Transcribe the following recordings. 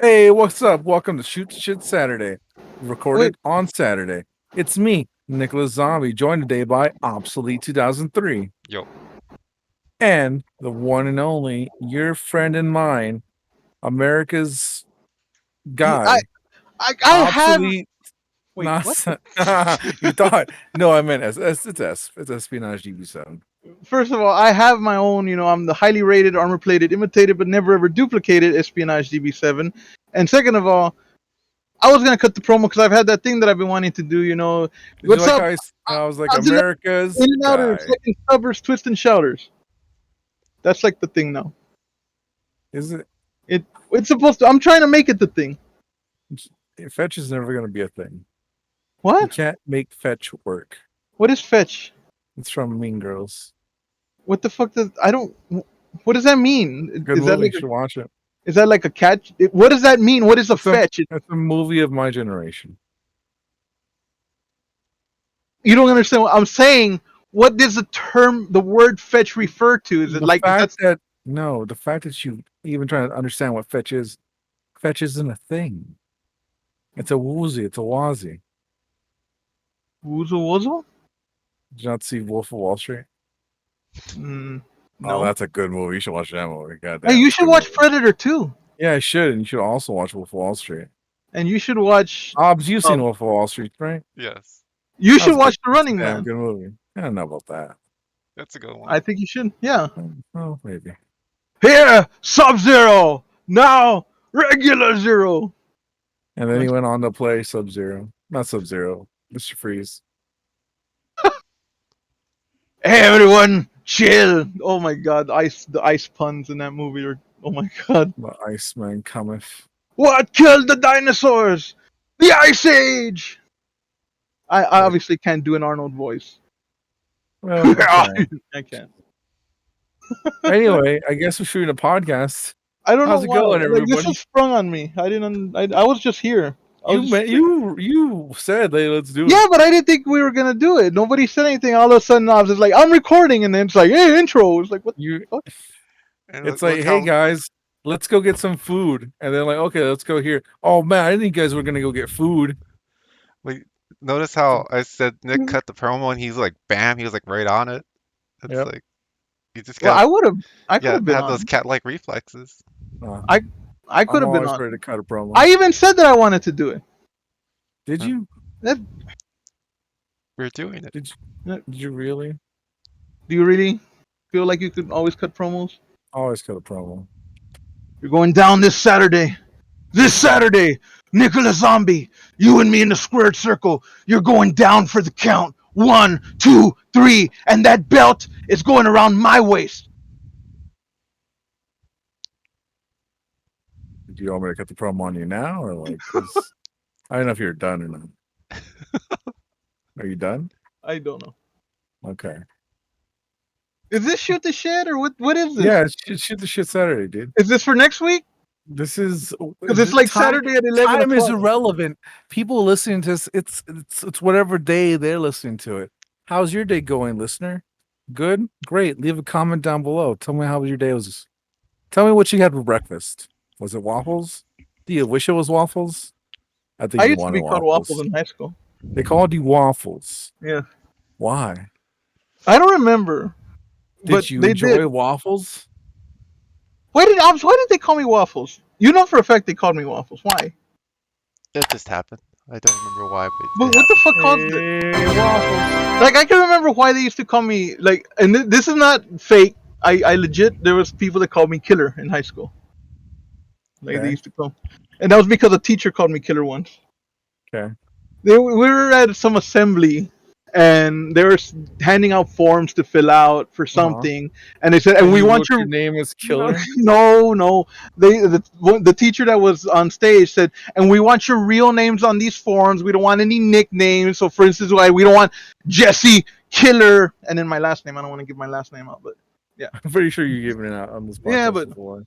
Hey, what's up? Welcome to Shoot Shit Saturday, Wait, recorded on Saturday. It's me, Nickolas Zombie, joined today by Obsolete 2003 Yo, and the one and only, your friend and mine, America's you, I, guy, I have. Obsolete. Wait, what? Not you thought? No, I meant it's Espionage DB7. First of all, I have my own. I'm the highly rated, armor-plated, imitated, but never ever duplicated Espionage DB7. And second of all, I was gonna cut the promo because I've had that thing that I've been wanting to do. Did you What's like up? I was like Odds and America's in and outers, guy? second stubbers, twist and shouters. That's like the thing now. Is it? It's supposed to. I'm trying to make it the thing. Fetch is never going to be a thing. You What? can't make fetch work. What is fetch? It's from Mean Girls. What the fuck does I don't? What does that mean? Good Is that movie. like You should watch it. is that like a catch? What does that mean? What is a fetch? It's a movie of my generation. You don't understand what I'm saying. What does the word fetch refer to? Is it The like fact that's that no, the fact that you even trying to understand what fetch isn't a thing. It's a woozy. It's a wazi. woozle woozle? Did you not see Wolf of Wall Street? No. Oh, that's a good movie. You should watch that movie. God Hey, damn, you it's a should good watch movie. Predator too, Yeah, I should. And you should also watch Wolf of Wall Street. and you should watch. Obs, you've seen Um, Wolf of Wall Street, right? yes, You That was should watch good. The It's a Running damn Man. good movie. I don't know about that. that's a good one. I think you should. Yeah. Oh, maybe. Here, Sub-Zero. Now, regular Zero. And then he went on to play Sub-Zero. Not Sub-Zero. Mr. Freeze. Hey everyone, chill. Oh my god, the ice puns in that movie are. Oh my god. The Iceman cometh. What killed the dinosaurs? The Ice Age. I obviously can't do an Arnold voice. Well, okay. I can't. Anyway, I guess we're shooting a podcast. I don't How's know it why. going, Like this everybody? was sprung on me. I didn't. I was just here. You said, "Hey, let's do it." Yeah, but I didn't think we were gonna do it. Nobody said anything. All of a sudden, I was just like, "I'm recording," and then it's like, "Hey, intro." It's like, what the You. fuck? And It's look like, hey how guys, let's go get some food, and then like, okay, let's go here. Oh man, I didn't think you guys were gonna go get food. wait, notice how I said Nick cut the promo and he's like, bam, he was like right on it. It's Yep. like you just Well, gotta I could have been have on. those cat-like reflexes. I could I'm have been always on. ready to cut a promo. I even said that I wanted to do it. Did you? We're doing it. Did you really? Do you really feel like you could always cut promos? Always cut a promo. You're going down this Saturday. This Saturday, Nickolas Zombie, you and me in the squared circle. You're going down for the count. 1, 2, 3, and that belt is going around my waist. Do you want me to cut the promo on you now, or like? 'Cause I don't know if you're done or not. Are you done? I don't know. Okay. Is this shoot the shit or what? What is this? Yeah, shoot the shit Saturday, dude. Is this for next week? This is Because it's like time- Saturday at 11 Time is o'clock. irrelevant. People listening to this, it's whatever day they're listening to it. How's your day going, listener? Good, great. Leave a comment down below. Tell me how your day was. Tell me what you had for breakfast. Was it waffles? Do you wish it was waffles? I think I you used to wanted be called waffles in high school. They called you waffles. Yeah. Why? I don't remember. Did But you they enjoy did. waffles? Why did they call me waffles? You know for a fact they called me waffles. Why? It just happened. I don't remember why, But but what the fuck caused it? Hey, waffles. Like I can remember why they used to call me like, and this is not fake. I legit there was people that called me Killer in high school. Like Okay. they used to call, and that was because a teacher called me Killer once. Okay. We were at some assembly, and they were handing out forms to fill out for something, and they said, "And we you want wrote your." name is Killer. No. The teacher that was on stage said, "And we want your real names on these forms. We don't want any nicknames. So, for instance, we don't want Jesse Killer, and then my last name. I don't want to give my last name out, but I'm pretty sure you've given it out on this podcast Yeah, but- before.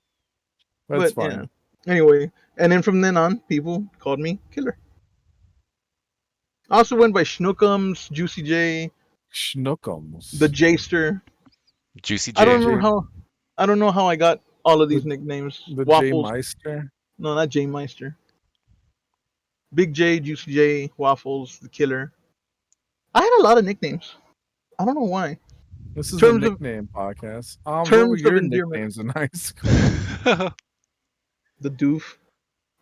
That's but, fine. yeah. Anyway, and then from then on, people called me Killer. I also went by Schnookums, Juicy J, Schnookums. the Jster. Juicy J. I don't know how I got all of these nicknames. The J Waffles. Meister. No, not J Meister. Big J, Juicy J, Waffles, the Killer. I had a lot of nicknames. I don't know why. This is a Terms of nickname podcast. What were terms of your endearment. nicknames in high school? The Doof.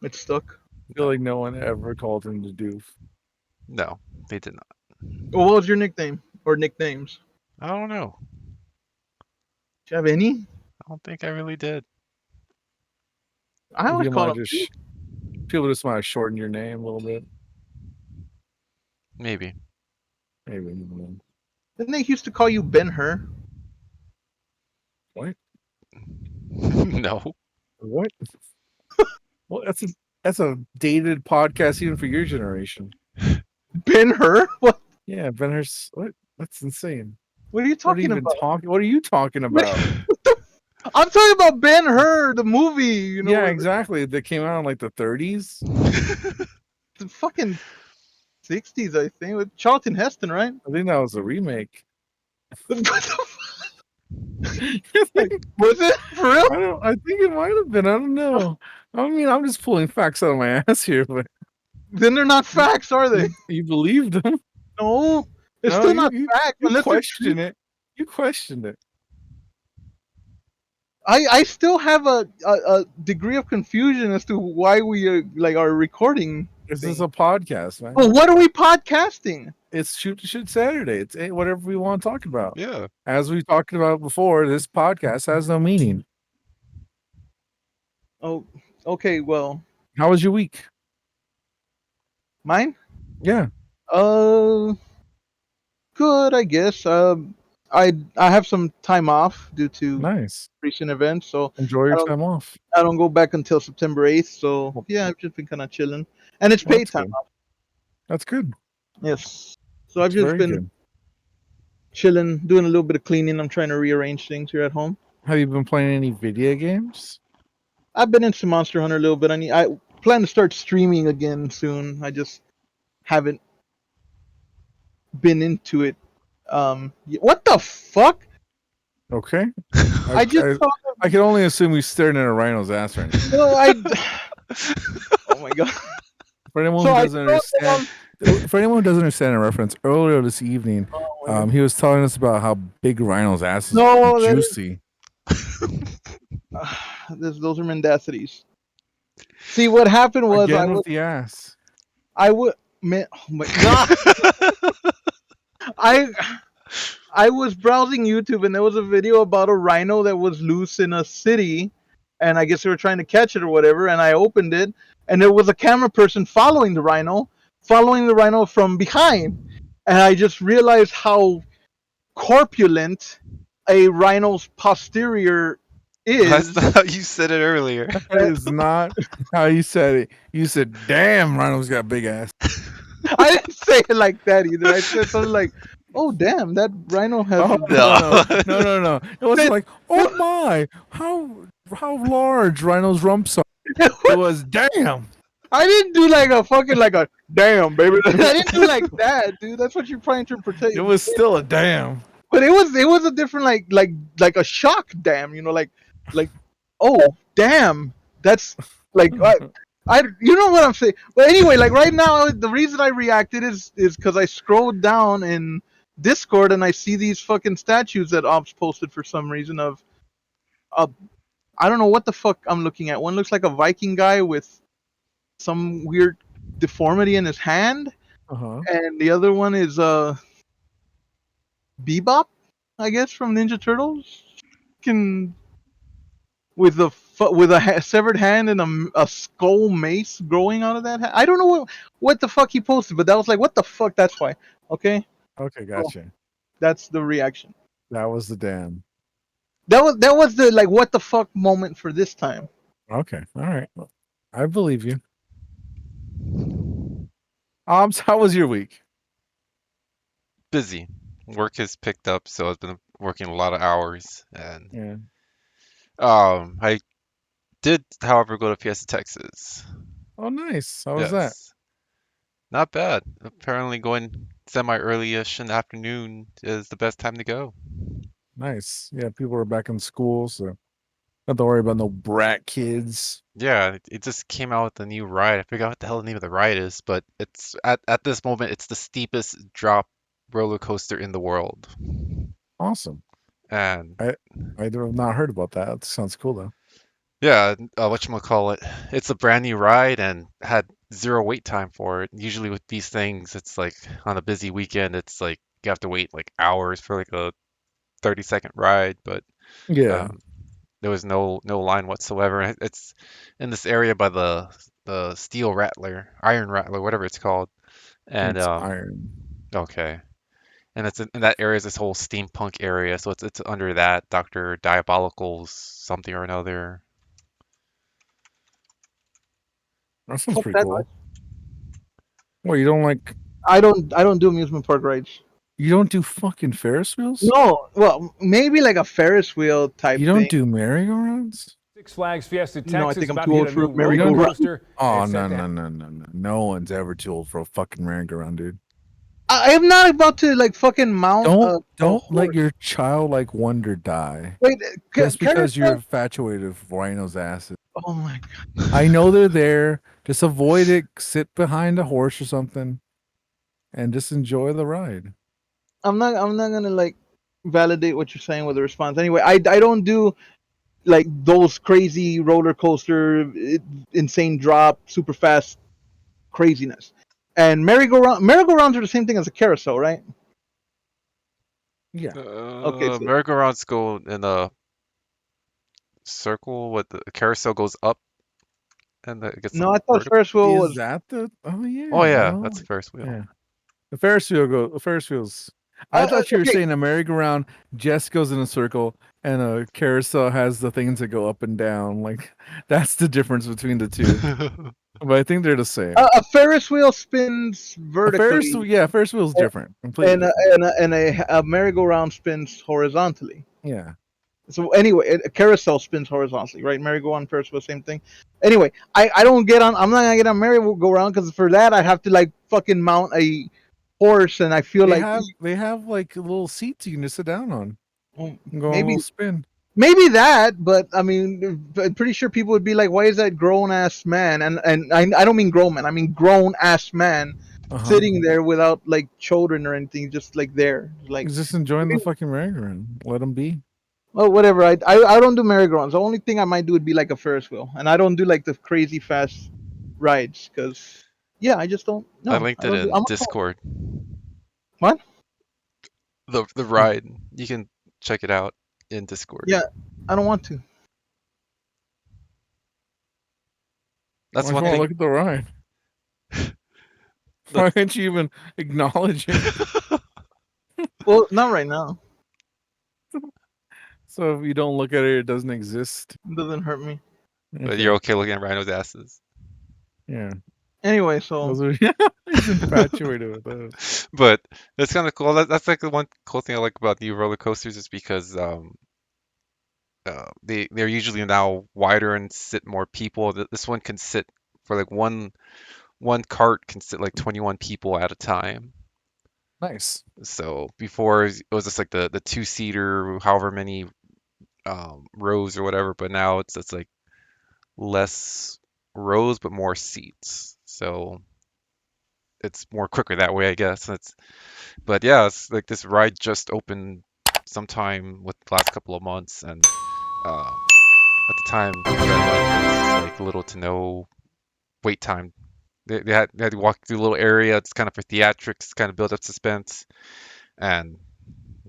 It stuck. I feel like no one ever called him the doof. No, they did not. Well, what was your nickname or nicknames? I don't know. Do you have any? I don't think I really did. I always You call might him Doof. just people just might shorten your name a little bit. Maybe. Maybe. Didn't they used to call you Ben Hur? What? No. What? Well, that's a dated podcast even for your generation. Ben Hur? What? Yeah, Benner's what? That's insane. What are you What are you talking even about? talking? What are you talking about? I'm talking about Ben Hur, the movie. You know, Yeah, exactly. That came out in like the 30s. the fucking 60s, I think, with Charlton Heston, right? I think that was a remake. What the fuck? I Was it for real? don't. I think it might have been. I don't know. I mean, I'm just pulling facts out of my ass here, but Then they're not facts, are they? you believed them. No, it's No, still not facts you unless they're question it. You questioned it. I still have a degree of confusion as to why we are like are recording This is thing. a podcast, man. Well, what are we podcasting? It's shoot Saturday. It's whatever we want to talk about. Yeah. As we talked about before, this podcast has no meaning. Oh, okay. Well, How was your week? mine. Yeah, Good, I guess. I have some time off due to nice. recent events, so Enjoy I your don't time off. I don't go back until September 8th. So Well, yeah, I've just been kind of chilling, and it's paid that's time good. off. That's good. Yes. So I've That's just very been good. chilling, doing a little bit of cleaning. I'm trying to rearrange things here at home. Have you been playing any video games? I've been into Monster Hunter a little bit. I plan to start streaming again soon. I just haven't been into it. What the fuck? Okay. I just saw. I can only assume he's staring at a rhino's ass right now. No, I. Oh my god. For anyone So who I doesn't saw it understand, for anyone who doesn't understand a reference, earlier this evening, Oh my god. he was telling us about how big rhino's ass is No, that is, juicy. those are mendacities. See, what happened was Again with the ass. I would man, oh my god. I I was browsing YouTube and there was a video about a rhino that was loose in a city, and I guess they were trying to catch it or whatever. And I opened it, and there was a camera person following the rhino from behind, and I just realized how corpulent a rhino's posterior That's is. not how you said it earlier. That is not how you said it. You said, "Damn, rhino's got big ass." I didn't say it like that either. I said something like, "Oh damn, that rhino has." Oh No. no! It wasn't like, "Oh my, how large rhino's rumps are." It was, "Damn." I didn't do like a fucking like a damn baby. I didn't do like that, dude. That's what you're trying to It interpret. was still a damn. But it was a different like a shock damn, like oh damn, that's like I you know what I'm saying. But anyway, like right now, the reason I reacted is because I scrolled down in Discord and I see these fucking statues that Ops posted for some reason of uh I don't know what the fuck I'm looking at. One looks like a Viking guy with some weird deformity in his hand, Uh-huh. and the other one is Bebop, I guess, from Ninja Turtles. Can with a severed hand and a skull mace growing out of that hand. I don't know what the fuck he posted, but that was like, what the fuck? That's why. Okay, Okay, so gotcha. that's the reaction. That was the damn. That was the like what the fuck moment for this time. Okay, all right. Well, I believe you. So how was your week? Busy. Work has picked up, so I've been working a lot of hours, and Yeah. I did, however, go to Fiesta, Texas. Oh, nice. How was that? Yes, not bad. Apparently, going semi-early-ish in the afternoon is the best time to go. Nice. Yeah, people are back in school, so Not to worry about no brat kids. Yeah, it just came out with a new ride. I forgot what the hell the name of the ride is, but it's at this moment it's the steepest drop roller coaster in the world. Awesome. And I I have not heard about that. That sounds cool though. yeah, whatchamacallit, it's a brand new ride and had zero wait time for it. Usually with these things, it's like on a busy weekend, it's like you have to wait like hours for like a 30-second ride, but Yeah, um, there was no line whatsoever. It's in this area by the steel rattler, iron rattler, whatever it's called. And it's iron. okay, and it's in that area is this whole steampunk area, so it's under that Doctor Diabolical's something or another. That sounds Fuck pretty that noise. cool. Well, you don't like I don't do amusement park rides. you don't do fucking Ferris wheels? No, well, maybe like a Ferris wheel type You don't thing. do merry-go-rounds? Six Flags Fiesta No, I Texas think I'm about too to hit old a for a new You roller don't merry-go-round. coaster. Oh It's set no to no no no no. No one's ever too old for a fucking merry-go-round, dude. I am not about to like fucking mount a Don't let horse. your childlike wonder die Wait, just because you're carousel? infatuated with rhinos' asses. Oh my god! I know they're there. Just avoid it. Sit behind a horse or something, and just enjoy the ride. I'm not gonna like validate what you're saying with a response. Anyway, I don't do like those crazy roller coaster, insane drop, super fast craziness. And merry-go-rounds are the same thing as a carousel, right? Yeah, Okay, so Merry-go-rounds go in a circle, with the carousel goes up and it gets no, some I thought vertical. Ferris wheel is was that the? Oh Oh yeah, yeah, no, that's the Ferris wheel. yeah. The Ferris wheel go. The Ferris wheels. I thought you were okay. saying a merry-go-round just goes in a circle, and a carousel has the things that go up and down. Like that's the difference between the two. But I think they're the same. A Ferris wheel spins vertically, Yeah, Ferris wheel is a- different, completely and different. a merry-go-round spins horizontally. Yeah, So anyway, a carousel spins horizontally, right? Merry-go-round, Ferris wheel, same thing. Anyway, I don't get on. I'm not gonna get on merry-go-round because for that I have to like fucking mount a horse, and I feel like they have like little seats you can just sit down on well, and go on a maybe little spin. maybe that, but I mean, I'm pretty sure people would be like, "Why is that grown ass man?" And I don't mean grown man, I mean grown ass man Uh huh. sitting there without like children or anything, just like there, like. He's just enjoying the fucking merry-go-round. Let him be. Well, whatever. I don't do merry-go-rounds. The only thing I might do would be like a Ferris wheel, and I don't do like the crazy fast rides because, yeah, I just don't. I No, linked I it don't do. in Discord. What? The ride. You can check it out in Discord. Yeah, I don't want to. That's Why do you one want to thing. look at the ride? The Why can't you even acknowledge it? Well, not right now. So if you don't look at it, it doesn't exist. It doesn't hurt me. But you're Okay. okay looking at rhinos' asses. Yeah. Anyway, so Those are yeah. He's infatuated with those. But that's kind of cool. That's like the one cool thing I like about new roller coasters is because they're usually now wider and sit more people. This one can sit for like one cart can sit like 21 people at a time. Nice. So before it was just like the two-seater, however many rows or whatever, but now it's like less rows but more seats. So it's more quicker that way, I guess. But yeah, it's like this ride just opened sometime with the last couple of months, and at the time people that went, there was like little to no wait time. They had to walk through a little area. It's kind of for theatrics, kind of build up suspense, and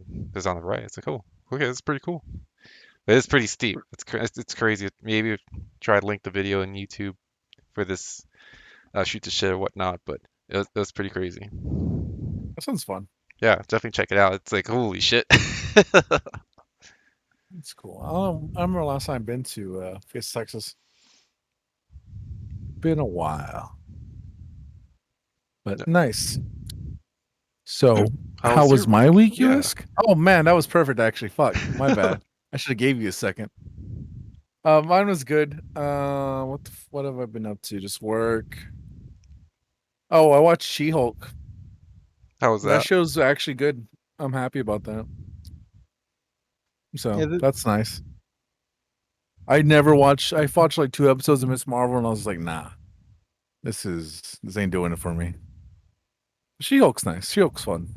it was on the right. It's like, oh, okay, that's pretty cool. But it's pretty steep. It's crazy. Maybe try to link the video in YouTube for this shoot the shit or whatnot, but it was pretty crazy. That sounds fun. Yeah, definitely check it out. It's like holy shit. It's cool. I remember last time I've been to Fiesta, Texas. Been a while, but nice. So, how How's was your my week? week, you Yeah. ask? Oh man, that was perfect actually. Fuck, my bad. I should have gave you a second. Mine was good. What have I been up to? Just work. Oh, I watched She-Hulk. How was That that? show's actually good. I'm happy about that. So yeah, that's nice. I never watched. I watched like 2 episodes of Miss Marvel, and I was like, nah, this ain't doing it for me. She Hulk's nice. She Hulk's fun.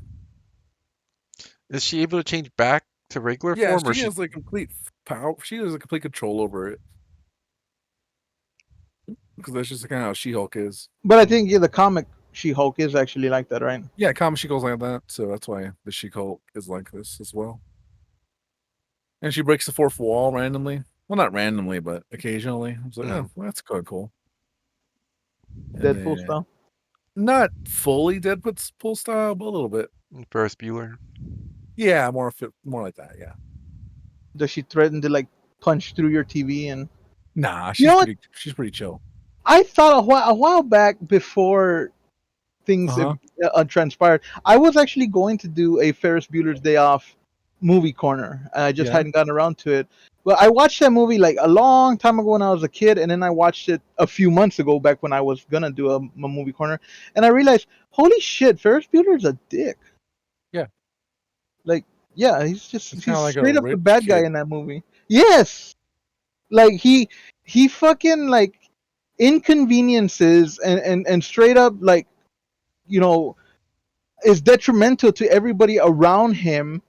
Is she able to change back to regular Yeah, form, or she she? has like complete power. She has a complete control over it because that's just kind of how She Hulk is. But I think the comic She-Hulk is actually like that, right? Yeah, comic She goes like that, so that's why the She Hulk is like this as well. And she breaks the fourth wall randomly. Well, not randomly, but occasionally. I was like, oh, well, that's kind of cool. And Deadpool then style. not fully Deadpool style, but a little bit. Ferris Bueller. Yeah, more like that. Yeah. Does she threaten to like punch through your TV? And Nah, you know what? she's pretty chill. I thought a while back before things Uh-huh. transpired, I was actually going to do a Ferris Bueller's Day Off movie corner. I just Yeah. hadn't gotten around to it. But I watched that movie like a long time ago when I was a kid, and then I watched it a few months ago back when I was gonna do a movie corner, and I realized, holy shit, Ferris Bueller's a dick. Yeah. Like, yeah, It's kind he's of like a straight up the rich bad guy kid. in that movie. Yes, like he fucking like inconveniences and straight up like, you know, is detrimental to everybody around him,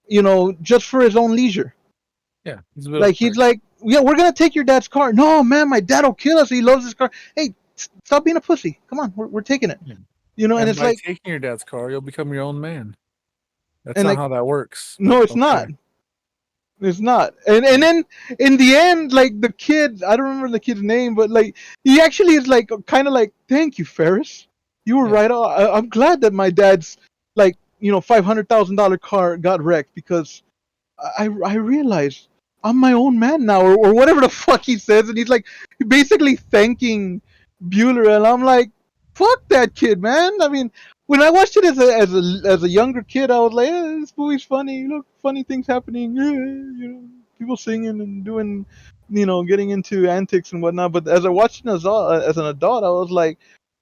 you know, just for his own leisure. Yeah, he's a bit of a Like he's prick. like, yeah, we're gonna take your dad's car. No, man, my dad will kill us. He loves his car. Hey, stop being a pussy. Come on, we're taking it. Yeah. You know, and And it's by like, taking your dad's car, you'll become your own man. That's and not like, how that works. no, But it's not. okay. It's not. And then in the end, like the kid, I don't remember the kid's name, but like he actually is like kind of like, thank you, Ferris. You were Yeah. right. I'm glad that my dad's like, you know, $500,000 car got wrecked because I realized I'm my own man now, or whatever the fuck he says, and he's like basically thanking Bueller, and I'm like, fuck that kid, man. I mean, when I watched it as a younger kid, I was like, this movie's funny. Look, funny things happening. You know, people singing and doing, you know, getting into antics and whatnot. But as I watched it as an adult, I was like,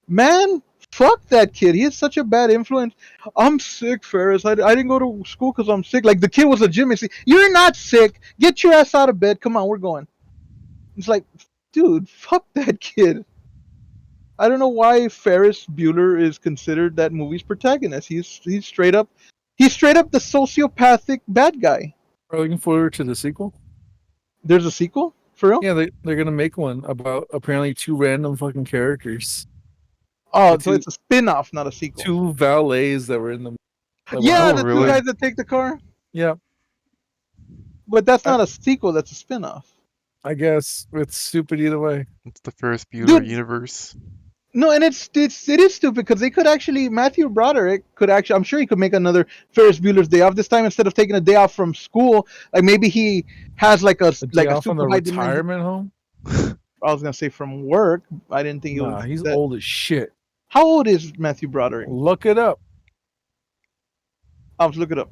man, fuck that kid. He is such a bad influence. I'm sick, Ferris. I didn't go to school because I'm sick. Like the kid was legitimately, you're not sick. Get your ass out of bed. Come on, we're going. It's like, dude, fuck that kid. I don't know why Ferris Bueller is considered that movie's protagonist. He's straight up the sociopathic bad guy. Are you looking forward to the sequel? There's a sequel for real. Yeah, they're gonna make one about apparently two random fucking characters. Oh, The so it's a spin-off, not a sequel. two valets that were in the that were Yeah, Oh, out. the two really? guys that take the car. Yeah, But that's I, not a sequel. That's a spin-off. I guess it's stupid either way. It's the Ferris Bueller Dude, universe. no, and it is stupid because they could actually Matthew Broderick could actually, I'm sure he could make another Ferris Bueller's Day Off. This time instead of taking a day off from school, like maybe he has A day a off on super the high demand. retirement home. I was gonna say from work. I didn't think it Nah, was he's that. old as shit. How old is Matthew Broderick? Look it up. I'll just look it up.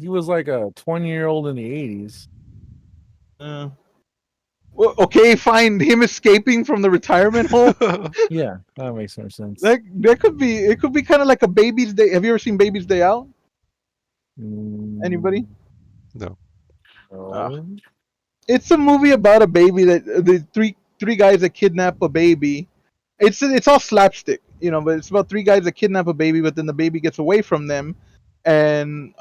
He was like a 20-year-old in the 80s. Well, okay, fine. Him escaping from the retirement home. Yeah, that makes more sense. That could be. It could be kind of like a Baby's Day. Have you ever seen Baby's Day Out? Anybody? No. No. It's a movie about a baby that the three guys that kidnap a baby. It's all slapstick, you know, but it's about three guys that kidnap a baby, but then the baby gets away from them, and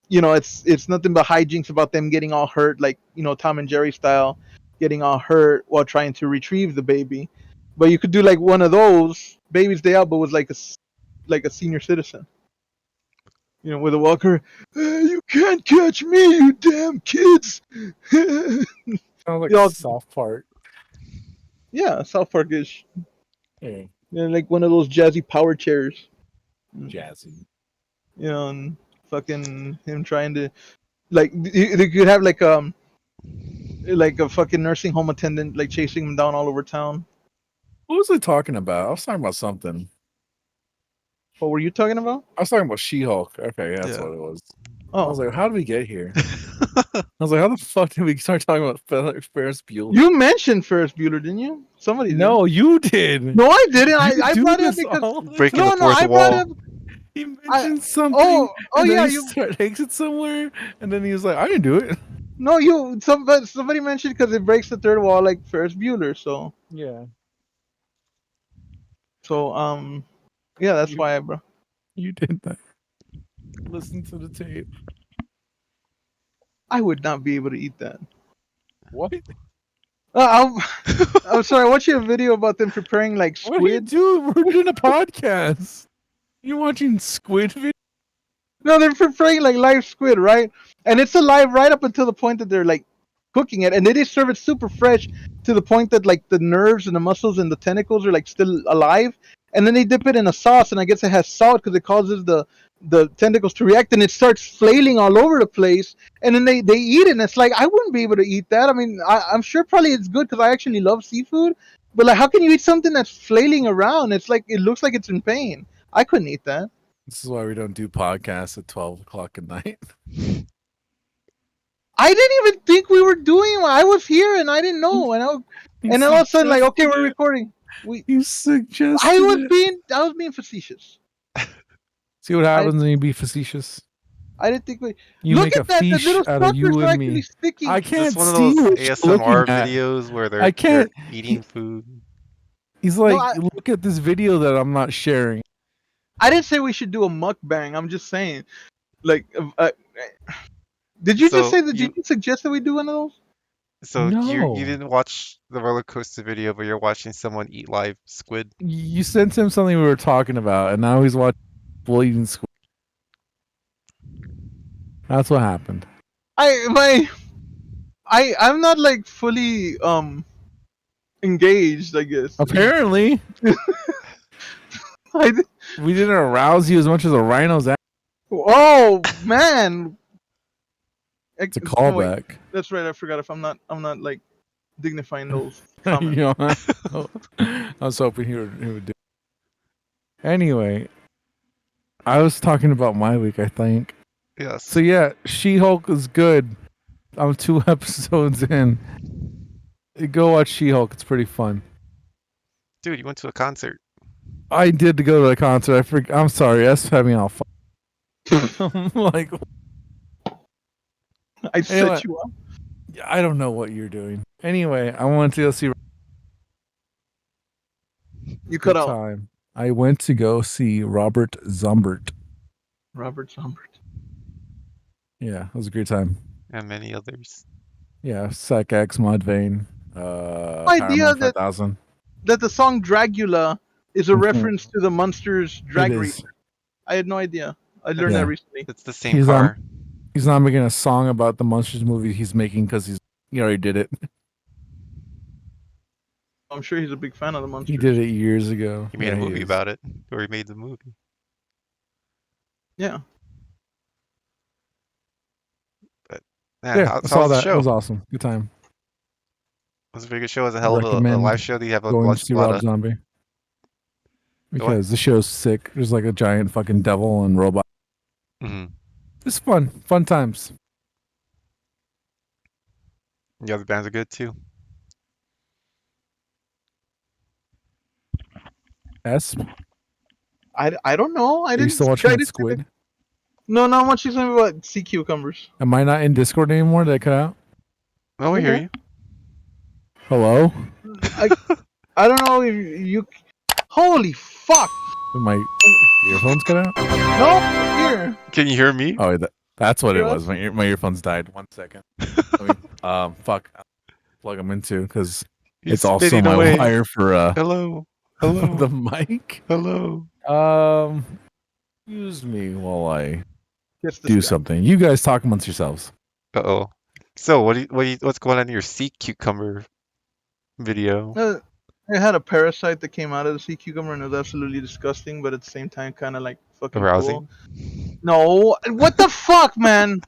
you know, it's nothing but hijinks about them getting all hurt, like, you know, Tom and Jerry style, getting all hurt while trying to retrieve the baby. But you could do like one of those Baby's Day Out, but with like a senior citizen. You know, with a walker, you can't catch me, you damn kids. Sounds like You know, South Park. yeah, South Park ish. Hey, Yeah, like one of those jazzy power chairs. jazzy. You know, and fucking him trying to like they could have like a fucking nursing home attendant like chasing him down all over town. What was I talking about? I was talking about something. What were you talking about? I was talking about She-Hulk. Okay, that's Yeah. what it was. Oh, I was like, how did we get here? I was like, how the fuck did we start talking about Ferris Bueller? you mentioned Ferris Bueller, didn't you? Somebody did. No, you did. No, I didn't. You I do brought it up this because all the Breaking no, the no, fourth I brought wall. up. He mentioned something, Oh, and then yeah, he takes it somewhere, and then he was like, "I didn't do it." No, somebody mentioned because it breaks the third wall like Ferris Bueller. Yeah. So yeah, that's You why, bro. you did that. Listen to the tape. I would not be able to eat that. What? I'm sorry. I watched a video about them preparing like What are you squid. doing? We're doing a podcast. You watching squid video? No, they're preparing like live squid, right? And it's alive right up until the point that they're like cooking it, and they just serve it super fresh to the point that like the nerves and the muscles and the tentacles are like still alive. And then they dip it in a sauce, and I guess it has salt because it causes the tentacles to react, and it starts flailing all over the place. And then they eat it, and it's like I wouldn't be able to eat that. I mean, I'm sure probably it's good because I actually love seafood, but like, how can you eat something that's flailing around? It's like it looks like it's in pain. I couldn't eat that. This is why we don't do podcasts at 12 o'clock at night. I didn't even think we were doing one. I was here and I didn't know. And then all of a sudden, like, okay, we're recording. You suggested I was it. being facetious. See what happens when you be facetious. I didn't think we. You Look make a at that! The fish little out of suckers you are and actually me. sticking. I Is this can't one of see those what you're looking ASMR at. videos where I they're can't. eating food? He's No, like, look at this video that I'm not sharing. I didn't say we should do a mukbang. I'm just saying, like, did you just So say that? you Did you suggest that we do one of those? so you No. didn't watch the roller coaster video, but you're watching someone eat live squid. You sent him something we were talking about, and now he's watching bleeding squid. That's what happened. I'm not like fully engaged. I guess. Apparently, I, we didn't arouse you as much as a rhino's. oh man. It's a No, wait. callback. That's right. I forgot. If I'm not like dignifying those You comments. know, I was hoping he would do. Anyway, I was talking about my week, I think. Yes. So yeah, She-Hulk is good. I'm 2 episodes in. Go watch She-Hulk. It's pretty fun. Dude, you went to a concert. I did to go to the concert. I'm sorry. That's had me all. I'm like, I anyway, set you up. I don't know what you're doing. Anyway, I wanted to go see. You cut out. Time. I went to go see Robert Zombert. Robert Sombert. Yeah, it was a great time. And many others. Yeah, Psych X, Mudvayne, Idea Paramore 5000. that the song Dragula is a Mhm. reference to the Munsters drag It race. is. I had no idea. I learned Yeah. that recently. It's the same car. He's not making a song about the Monsters movie he's making because he already did it. I'm sure he's a big fan of the Munsters. He did it years ago. He made Yeah, a movie is. about it, or he made the movie. Yeah. Man, Yeah, I how's saw the that. It show? was awesome. Good time. It was a pretty good show. It was a hell of a Recommend live show. Did you have a going to see lot Rob of Zombie because the show's sick. There's like a giant fucking devil and robot. Mhm. It's fun times. The other bands are good too. Esp, I don't know. I are you didn't. still I watching that didn't say Squid? that- No, not much. You talking about sea cucumbers. Am I not in Discord anymore? Did I cut out? Oh, we hear you. Hello? I don't know if you. Holy fuck! Did my earphones cut out? No, here. Can you hear me? Oh, that's what it Hear was. My earphones died. 1 second. Let me, fuck. I'll plug them into because He's it's also spinning my away. wire for Hello. Hello. the mic. Hello. Excuse me while I Yes, this do guy. something. You guys talk amongst yourselves. Uh-oh. So what's going on in your sea cucumber video? I had a parasite that came out of the sea cucumber and it was absolutely disgusting, but at the same time, kind of like fucking Arousing? cool. No, what the fuck, man?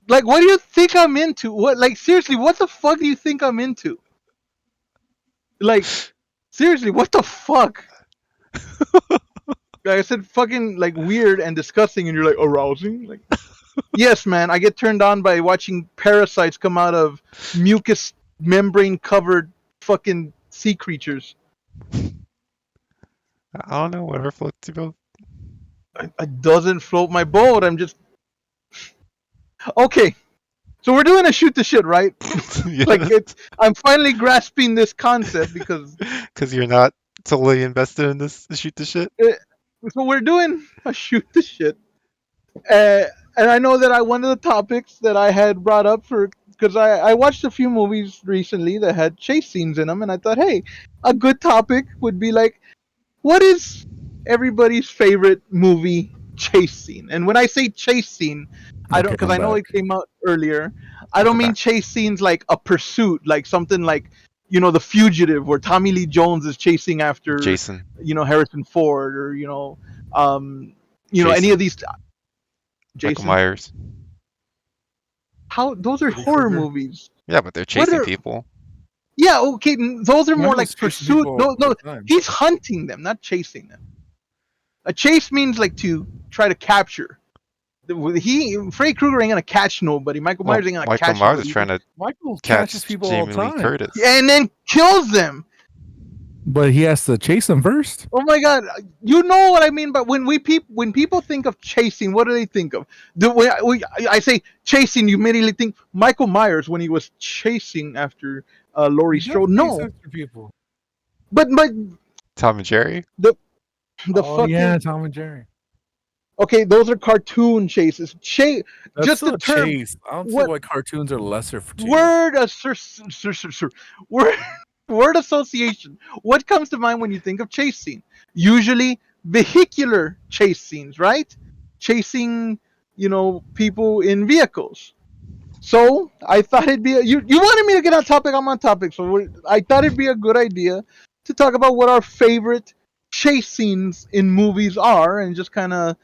Like, what do you think I'm into? What, like, seriously, what the fuck do you think I'm into? Like, seriously, what the fuck? Like I said, fucking like weird and disgusting, and you're like arousing. Like, yes, man, I get turned on by watching parasites come out of mucus membrane covered fucking sea creatures. I don't know, whatever floats your boat. It doesn't float my boat. I'm just okay. So we're doing a shoot the shit, right? Like Yes, I'm finally grasping this concept because because you're not totally invested in this shoot the shit. uh, so we're doing a shoot the shit. Uh, and I know that one of the topics that I had brought up for because I watched a few movies recently that had chase scenes in them, and I thought, hey, a good topic would be like, what is everybody's favorite movie chase scene? And when I say chase scene, I don't Okay, because I'm I know back. it came out earlier. I don't Welcome mean back, chase scenes like a pursuit, like something like The Fugitive, where Tommy Lee Jones is chasing after Jason. Harrison Ford, or um, any of Jason. these Michael Jason. Myers. How those are Freddy horror Krueger. movies. Yeah, but they're What chasing are people. Yeah, okay, those are more Michael's like chasing pursuit. people No, all no, the time. he's hunting them, not chasing them. A chase means like to try to capture. Freddy Krueger ain't gonna catch nobody. Michael Well, Myers ain't gonna Michael catch Myers is nobody. trying to Michael catches catch people all Jamie the Lee time, Curtis. And then kills them. but he has to chase them first. Oh my god, you know what I mean? But when people think of chasing, what do they think of? I say chasing, you immediately think Michael Myers when he was chasing after He Laurie does Strode. chase No, after people. but Tom and Jerry. the the Oh yeah, fucking Tom and Jerry. okay, those are cartoon chases. That's Just the still a term. chase. I don't see What why cartoons are lesser for chase. word word word association? What comes to mind when you think of chase scene? Usually vehicular chase scenes, right? Chasing, people in vehicles. So I thought it'd be you wanted me to get on topic. I'm on topic. So I thought it'd be a good idea to talk about what our favorite chase scenes in movies are, and just kind of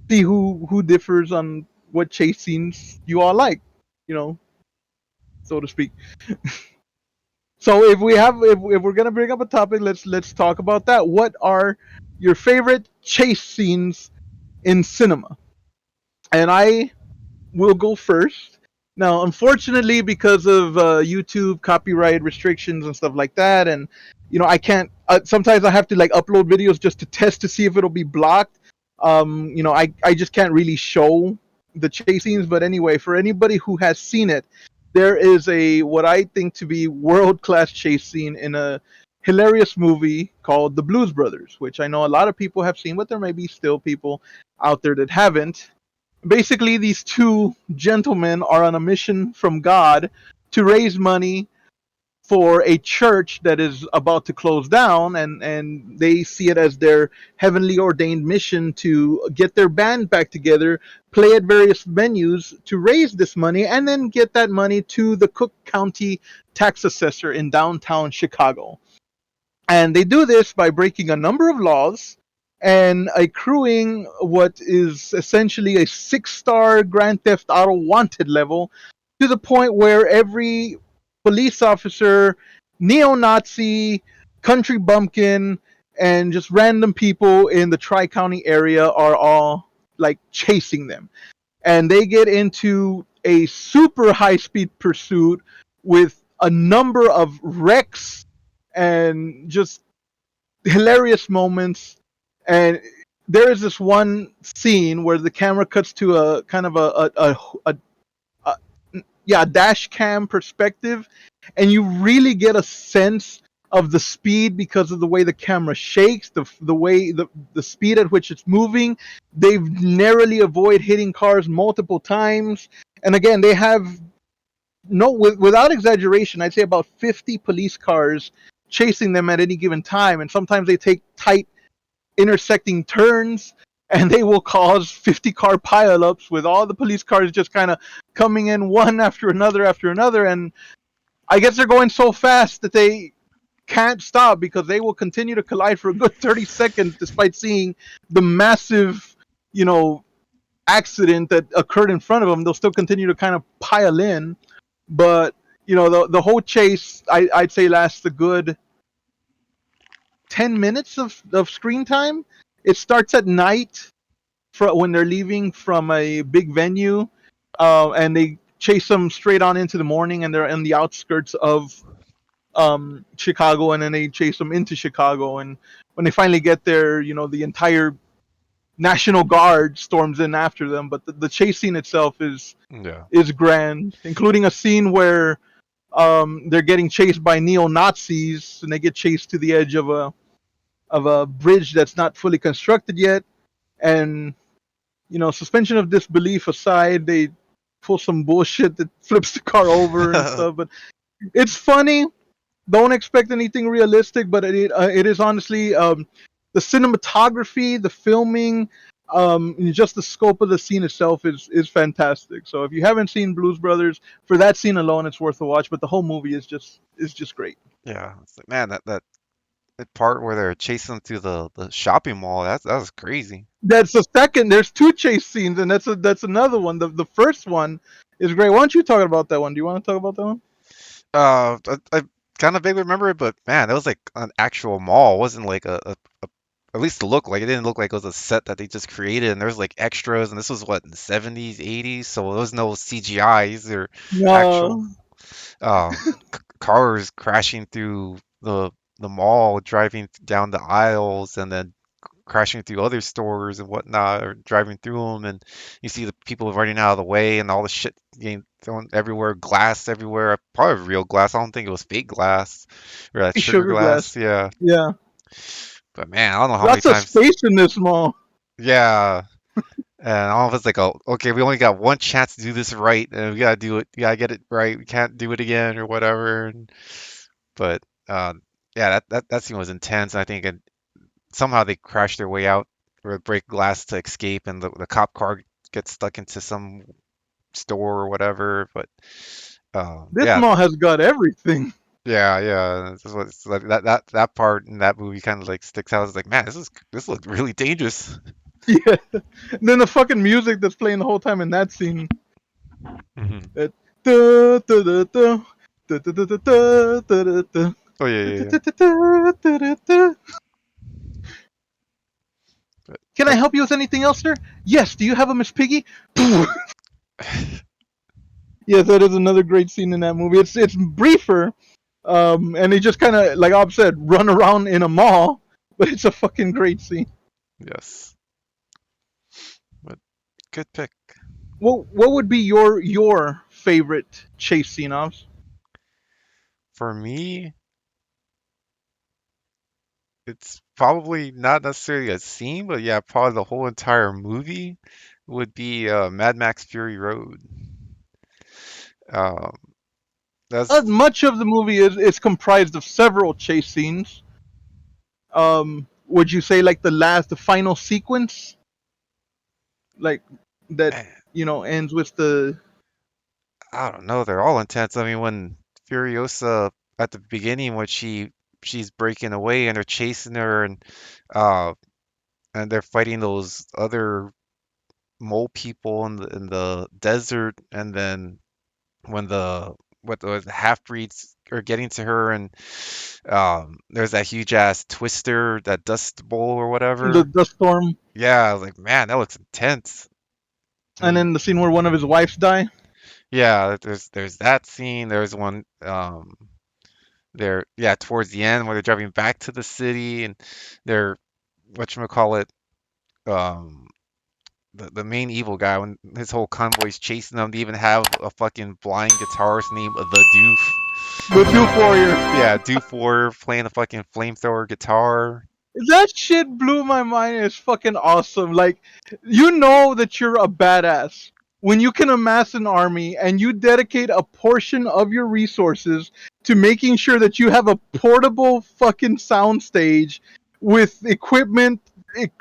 see who differs on what chase scenes you all like, you know, so to speak. So if we're gonna bring up a topic, let's talk about that. What are your favorite chase scenes in cinema? And I will go first. Now, unfortunately, because of YouTube copyright restrictions and stuff like that, and I can't. Sometimes I have to like upload videos just to test to see if it'll be blocked. I just can't really show the chase scenes. But anyway, for anybody who has seen it, there is a what I think to be world class chase scene in a hilarious movie called The Blues Brothers, which I know a lot of people have seen, but there may be still people out there that haven't. Basically, these two gentlemen are on a mission from God to raise money for a church that is about to close down, and they see it as their heavenly ordained mission to get their band back together, play at various venues to raise this money, and then get that money to the Cook County tax assessor in downtown Chicago. And they do this by breaking a number of laws and accruing what is essentially a 6-star Grand Theft Auto wanted level, to the point where every police officer, neo Nazi, country bumpkin, and just random people in the Tri County area are all like chasing them. And they get into a super high speed pursuit with a number of wrecks and just hilarious moments. And there is this one scene where the camera cuts to a kind of a yeah, dash cam perspective, and you really get a sense of the speed because of the way the camera shakes, the way the speed at which it's moving. They narrowly avoid hitting cars multiple times, and again, they have no, without exaggeration, I'd say about 50 police cars chasing them at any given time, and sometimes they take tight intersecting turns, and they will cause 50 car pileups with all the police cars just kind of coming in one after another. And I guess they're going so fast that they can't stop because they will continue to collide for a good 30 seconds despite seeing the massive, you know, accident that occurred in front of them. They'll still continue to kind of pile in. But, the whole chase, I'd say, lasts a good 10 minutes of screen time. It starts at night when they're leaving from a big venue, and they chase them straight on into the morning, and they're in the outskirts of Chicago, and then they chase them into Chicago. And when they finally get there, the entire National Guard storms in after them. But the chase scene itself Yeah. is grand, including a scene where they're getting chased by neo Nazis and they get chased to the edge of a bridge that's not fully constructed yet. And suspension of disbelief aside, they pull some bullshit that flips the car over and stuff. But it's funny. Don't expect anything realistic, but it is honestly the cinematography, the filming, and just the scope of the scene itself is fantastic. So if you haven't seen Blues Brothers, for that scene alone, it's worth a watch. But the whole movie is just great. Yeah. It's like, man, that part where they're chasing them through the shopping mall, that was crazy. That's the second. There's two chase scenes, and that's another one. The first one is great. Why don't you talk about that one? Do you want to talk about that one? I kind of vaguely remember it, but man, that was like an actual mall. It wasn't like a at least it looked like it didn't look like it was a set that they just created. And there was like extras, and this was what in the 70s, 80s, so there was no CGI. These are actual No, cars crashing through the mall, driving down the aisles, and then crashing through other stores and whatnot, or driving through them, and you see the people running out of the way, and all the shit getting thrown everywhere, glass everywhere. Probably real glass. I don't think it was fake glass or that sugar sugar glass. glass. Yeah, Yeah, but man, I don't know how many lots of times. space in this mall. Yeah, and all of us like, oh, okay, we only got one chance to do this right, and we gotta do it. We gotta get it right. We can't do it again or whatever. But yeah, that scene was intense. I think somehow they crash their way out or break glass to escape, and the cop car gets stuck into some store or whatever. But This yeah, mall has got everything. yeah. This is what it's like, that part in that movie kind of like sticks out. It's like, man, this looks really dangerous. Yeah. And then the fucking music that's playing the whole time in that scene. Hmm. That da, da, da, da, da, da, da, da, da, da, da, Oh yeah, da, yeah, da, da, da, da, da. yeah. Can I help you with anything else, sir? Yes. Do you have a Miss Piggy? Yes, that is another great scene in that movie. It's briefer, and they just kind of, like Ob said, run around in a mall, but it's a fucking great scene. Yes, but good pick. What would be your favorite chase scene, Obs? For me, it's probably not necessarily a scene, but yeah, probably the whole entire movie would be Mad Max Fury Road. Um, that's Much of the movie is comprised of several chase scenes. Would you say like the final sequence, like that eh, ends with the I don't know, they're all intense. I mean, when Furiosa at the beginning, when she's breaking away and they're chasing her, uh and they're fighting those other mole people in the desert, and then when the half breeds are getting to her, and there's that huge ass twister, that dust bowl or the whatever. the storm, Yeah, I was like, man, that looks intense. I and mean, then the scene where one of his wives die? yeah, there's that scene. There's one there, yeah, towards the end where they're driving back to the city, and they're whatchamacallit, um the main evil guy, when his whole convoy's chasing them, they even have a fucking blind guitarist named the Doof. The Doof Warrior. Yeah, Doof Warrior playing the fucking flamethrower guitar. That shit blew my mind. It's fucking awesome. Like, you know that you're a badass when you can amass an army and you dedicate a portion of your resources to making sure that you have a portable fucking soundstage with equipment,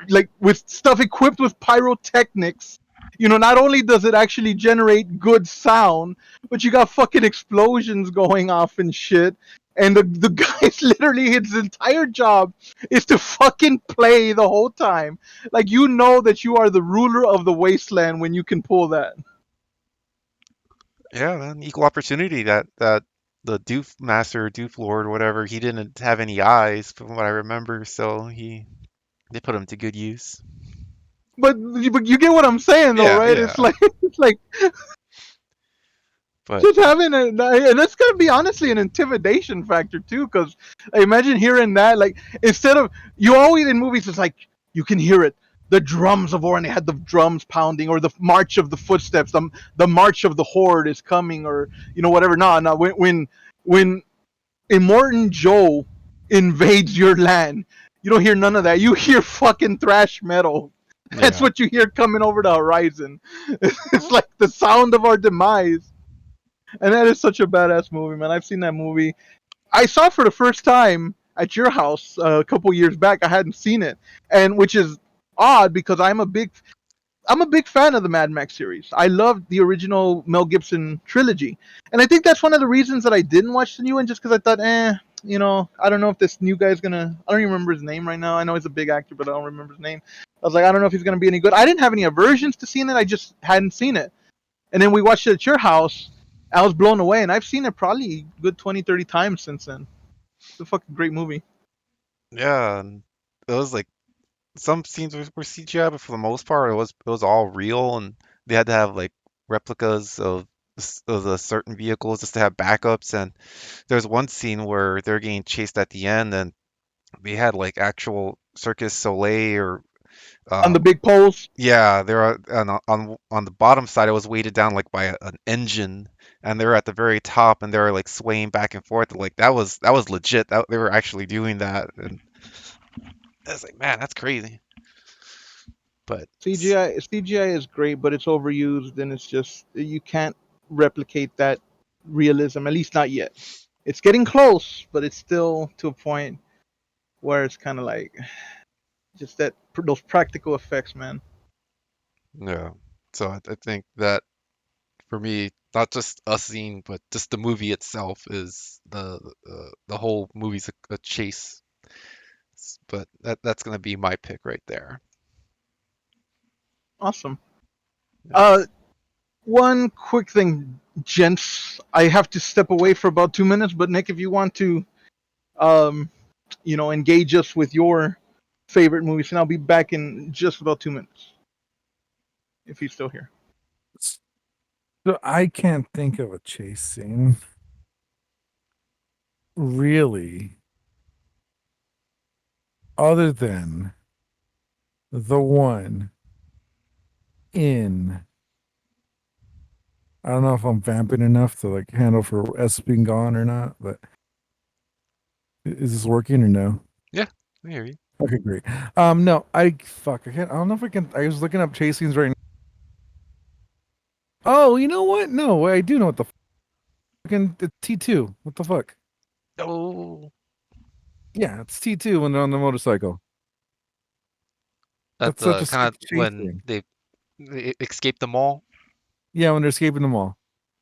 like with stuff equipped with pyrotechnics. Not only does it actually generate good sound, but you got fucking explosions going off and shit. And the guy's literally his entire job is to fucking play the whole time. Like, you know that you are the ruler of the wasteland when you can pull that. Yeah, man, equal opportunity. That the Doof Master, Doof Lord, whatever, he didn't have any eyes, from what I remember, so they put him to good use. But you get what I'm saying though, Yeah, right? yeah. It's like it's like But just having and that's gonna be honestly an intimidation factor too, because I imagine hearing that, like, instead of, you always in movies it's like you can hear it, the drums of war, and they had the drums pounding, or the march of the footsteps, the march of the horde is coming, or whatever. No, no. When Immortan Joe invades your land, you don't hear none of that. You hear fucking thrash metal. That's Yeah. what you hear coming over the horizon. It's like the sound of our demise. And that is such a badass movie, man. I've seen that movie. I saw it for the first time at your house a couple years back. I hadn't seen it, and which is odd because I'm a big fan of the Mad Max series. I loved the original Mel Gibson trilogy, and I think that's one of the reasons that I didn't watch the new one, just because I thought, I don't know if this new guy's gonna. I don't even remember his name right now. I know he's a big actor, but I don't remember his name. I was like, I don't know if he's gonna be any good. I didn't have any aversions to seeing it. I just hadn't seen it, and then we watched it at your house. I was blown away, and I've seen it probably a good 20, 30 times since then. It's a fucking great movie. Yeah, and it was like some scenes were CGI, but for the most part, it was all real, and they had to have like replicas of the certain vehicles just to have backups. And there's one scene where they're getting chased at the end, and they had like actual Circus Soleil or On the um, big poles. yeah, they're on the bottom side. It was weighted down like by an engine, and they were at the very top, and they were like swaying back and forth. Like that was legit. They were actually doing that, and I was like, man, that's crazy. But CGI is great, but it's overused, and it's just you can't replicate that realism. At least not yet. It's getting close, but it's still to a point where it's kind of like just that those practical effects, man. yeah, so I think that for me, not just us seeing, but just the movie itself is the whole movie's a chase. But that's gonna be my pick right there. Awesome. Yeah. Uh, one quick thing, gents. I have to step away for about 2 minutes, but Nick, if you want to, um, engage us with your favorite movies, and I'll be back in just about 2 minutes if he's still here. So I can't think of a chase scene really, other than the one in. I don't know if I'm vamping enough to like handle for S being gone or not, but is this working or no? Yeah, I hear you. Okay, great. No, I can't. I don't know if I can. I was looking up chase scenes right now. Oh, you know what? No, I do know what the fucking it's T2. What the fuck? Oh, Yeah, it's T2 when they're on the motorcycle. that's That's such a kind sick of chase when scene. they escape the mall. Yeah, when they're escaping the mall.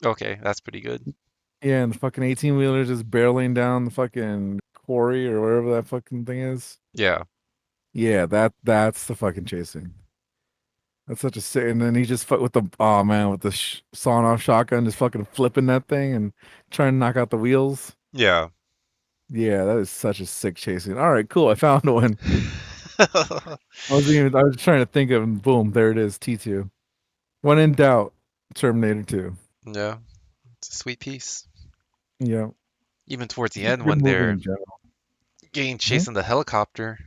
Okay, that's pretty good. Yeah, and the fucking 18 wheelers just barreling down the fucking quarry or whatever that fucking thing is. Yeah, Yeah, that's the fucking chasing. That's such a sick. And then he just fuck with the oh man with the sawn off shotgun, just fucking flipping that thing and trying to knock out the wheels. yeah. Yeah, that is such a sick chasing. All right, cool. I found one. I was trying to think of, and boom, there it is. T2. When in doubt, Terminator 2. Yeah, it's a sweet piece. Yeah, Even towards the just a end good when movie they're in general. getting Mhm. chased in the helicopter,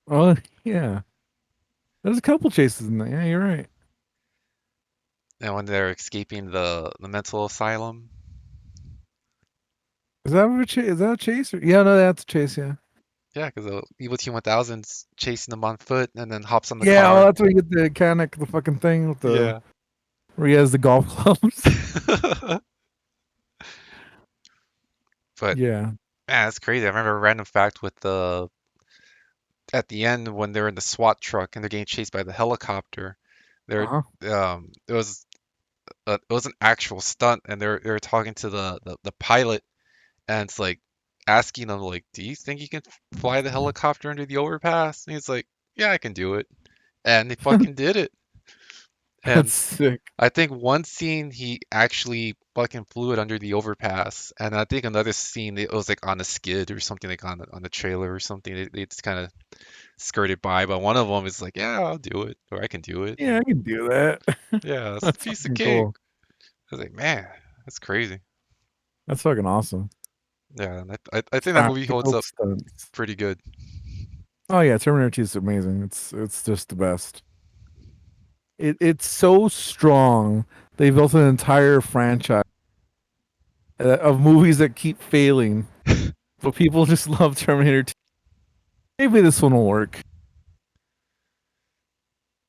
Oh yeah, there's a couple chases in there. Yeah, you're right. and when they're escaping the mental asylum. Is that a chase? Yeah, no, that's a chase. Yeah. Yeah, because the Evil T-1000's chasing them on foot and then hops on the Yeah, oh, car. that's where you get the mechanic, the fucking thing with the Yeah. where he has the golf clubs. But Yeah. man, that's crazy. I remember a random fact with the at the end when they're in the SWAT truck and they're getting chased by the helicopter. They're Uh-huh. it was an actual stunt, and they're talking to the pilot, and it's like asking him like, "Do you think you can fly the helicopter under the overpass?" And he's like, "Yeah, I can do it," and they fucking did it. That's And sick. I think one scene he actually fucking flew it under the overpass, and I think another scene it was like on a skid or something like on the trailer or something. They just kind of skirted by, but one of them is like, "Yeah, I'll do it, or I can do it." Yeah, I can do that. Yeah, it's a That's piece of fucking cake. cool. I was like, man, that's crazy. That's fucking awesome. Yeah, and I think that movie Practical holds up stunts. pretty good. Oh yeah, Terminator 2 is amazing. It's just the best. It's so strong. They built an entire franchise of movies that keep failing, but people just love Terminator 2. Maybe this one will work.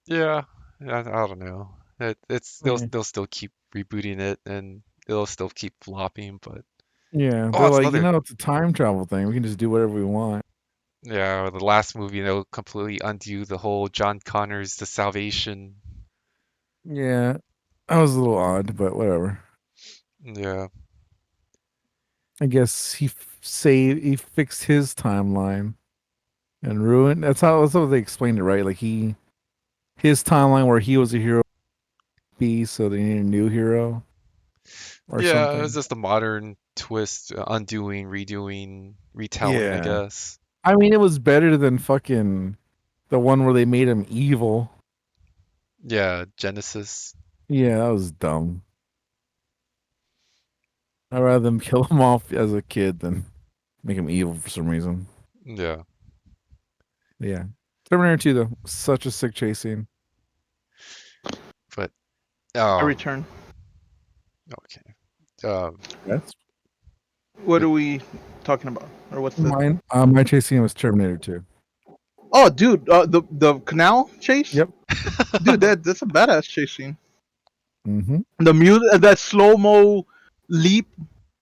Yeah, I don't know. Yeah. They'll still keep rebooting it and it'll still keep flopping, but Yeah, oh, they're it's like, another it's a time travel thing. We can just do whatever we want. yeah, the last movie they'll completely undo the whole John Connor's The Salvation. Yeah, that was a little odd, but whatever. Yeah. I guess he fixed his timeline and ruined. That's how they explained it, right? Like his timeline where he was a hero, B, so they need a new hero or Yeah, it was something. just a modern twist, undoing, redoing, retelling, I Yeah, guess. I mean, it was better than fucking the one where they made him evil. Yeah, Genesis. Yeah, that was dumb. I'd rather them kill him off as a kid than make him evil for some reason. Yeah. Yeah. Terminator 2 though, such a sick chase scene. But I um return. okay. Um That's What are we talking about, or what's the? mine. My chase scene was Terminator 2. Oh, dude, the canal chase, Yep. dude, that's a badass chase scene. Mm-hmm. The music, that slow mo leap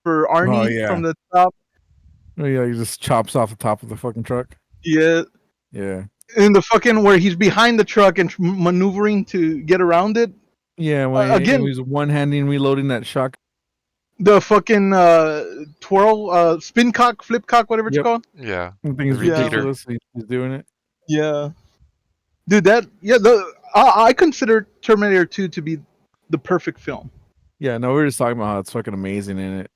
for Oh Arnie from yeah. the top. Oh yeah, he just chops off the top of the fucking truck. Yeah, Yeah. in the fucking where he's behind the truck and maneuvering to get around it. Yeah, when he Again, was one handing reloading that shock. the fucking twirl, spin cock, flip cock, whatever it's Yep. called. yeah, I think the it's Yeah, repeater. ridiculous. He's doing it. yeah, dude. I consider Terminator 2 to be the perfect film. Yeah, no, we were just talking about how it's fucking amazing in it.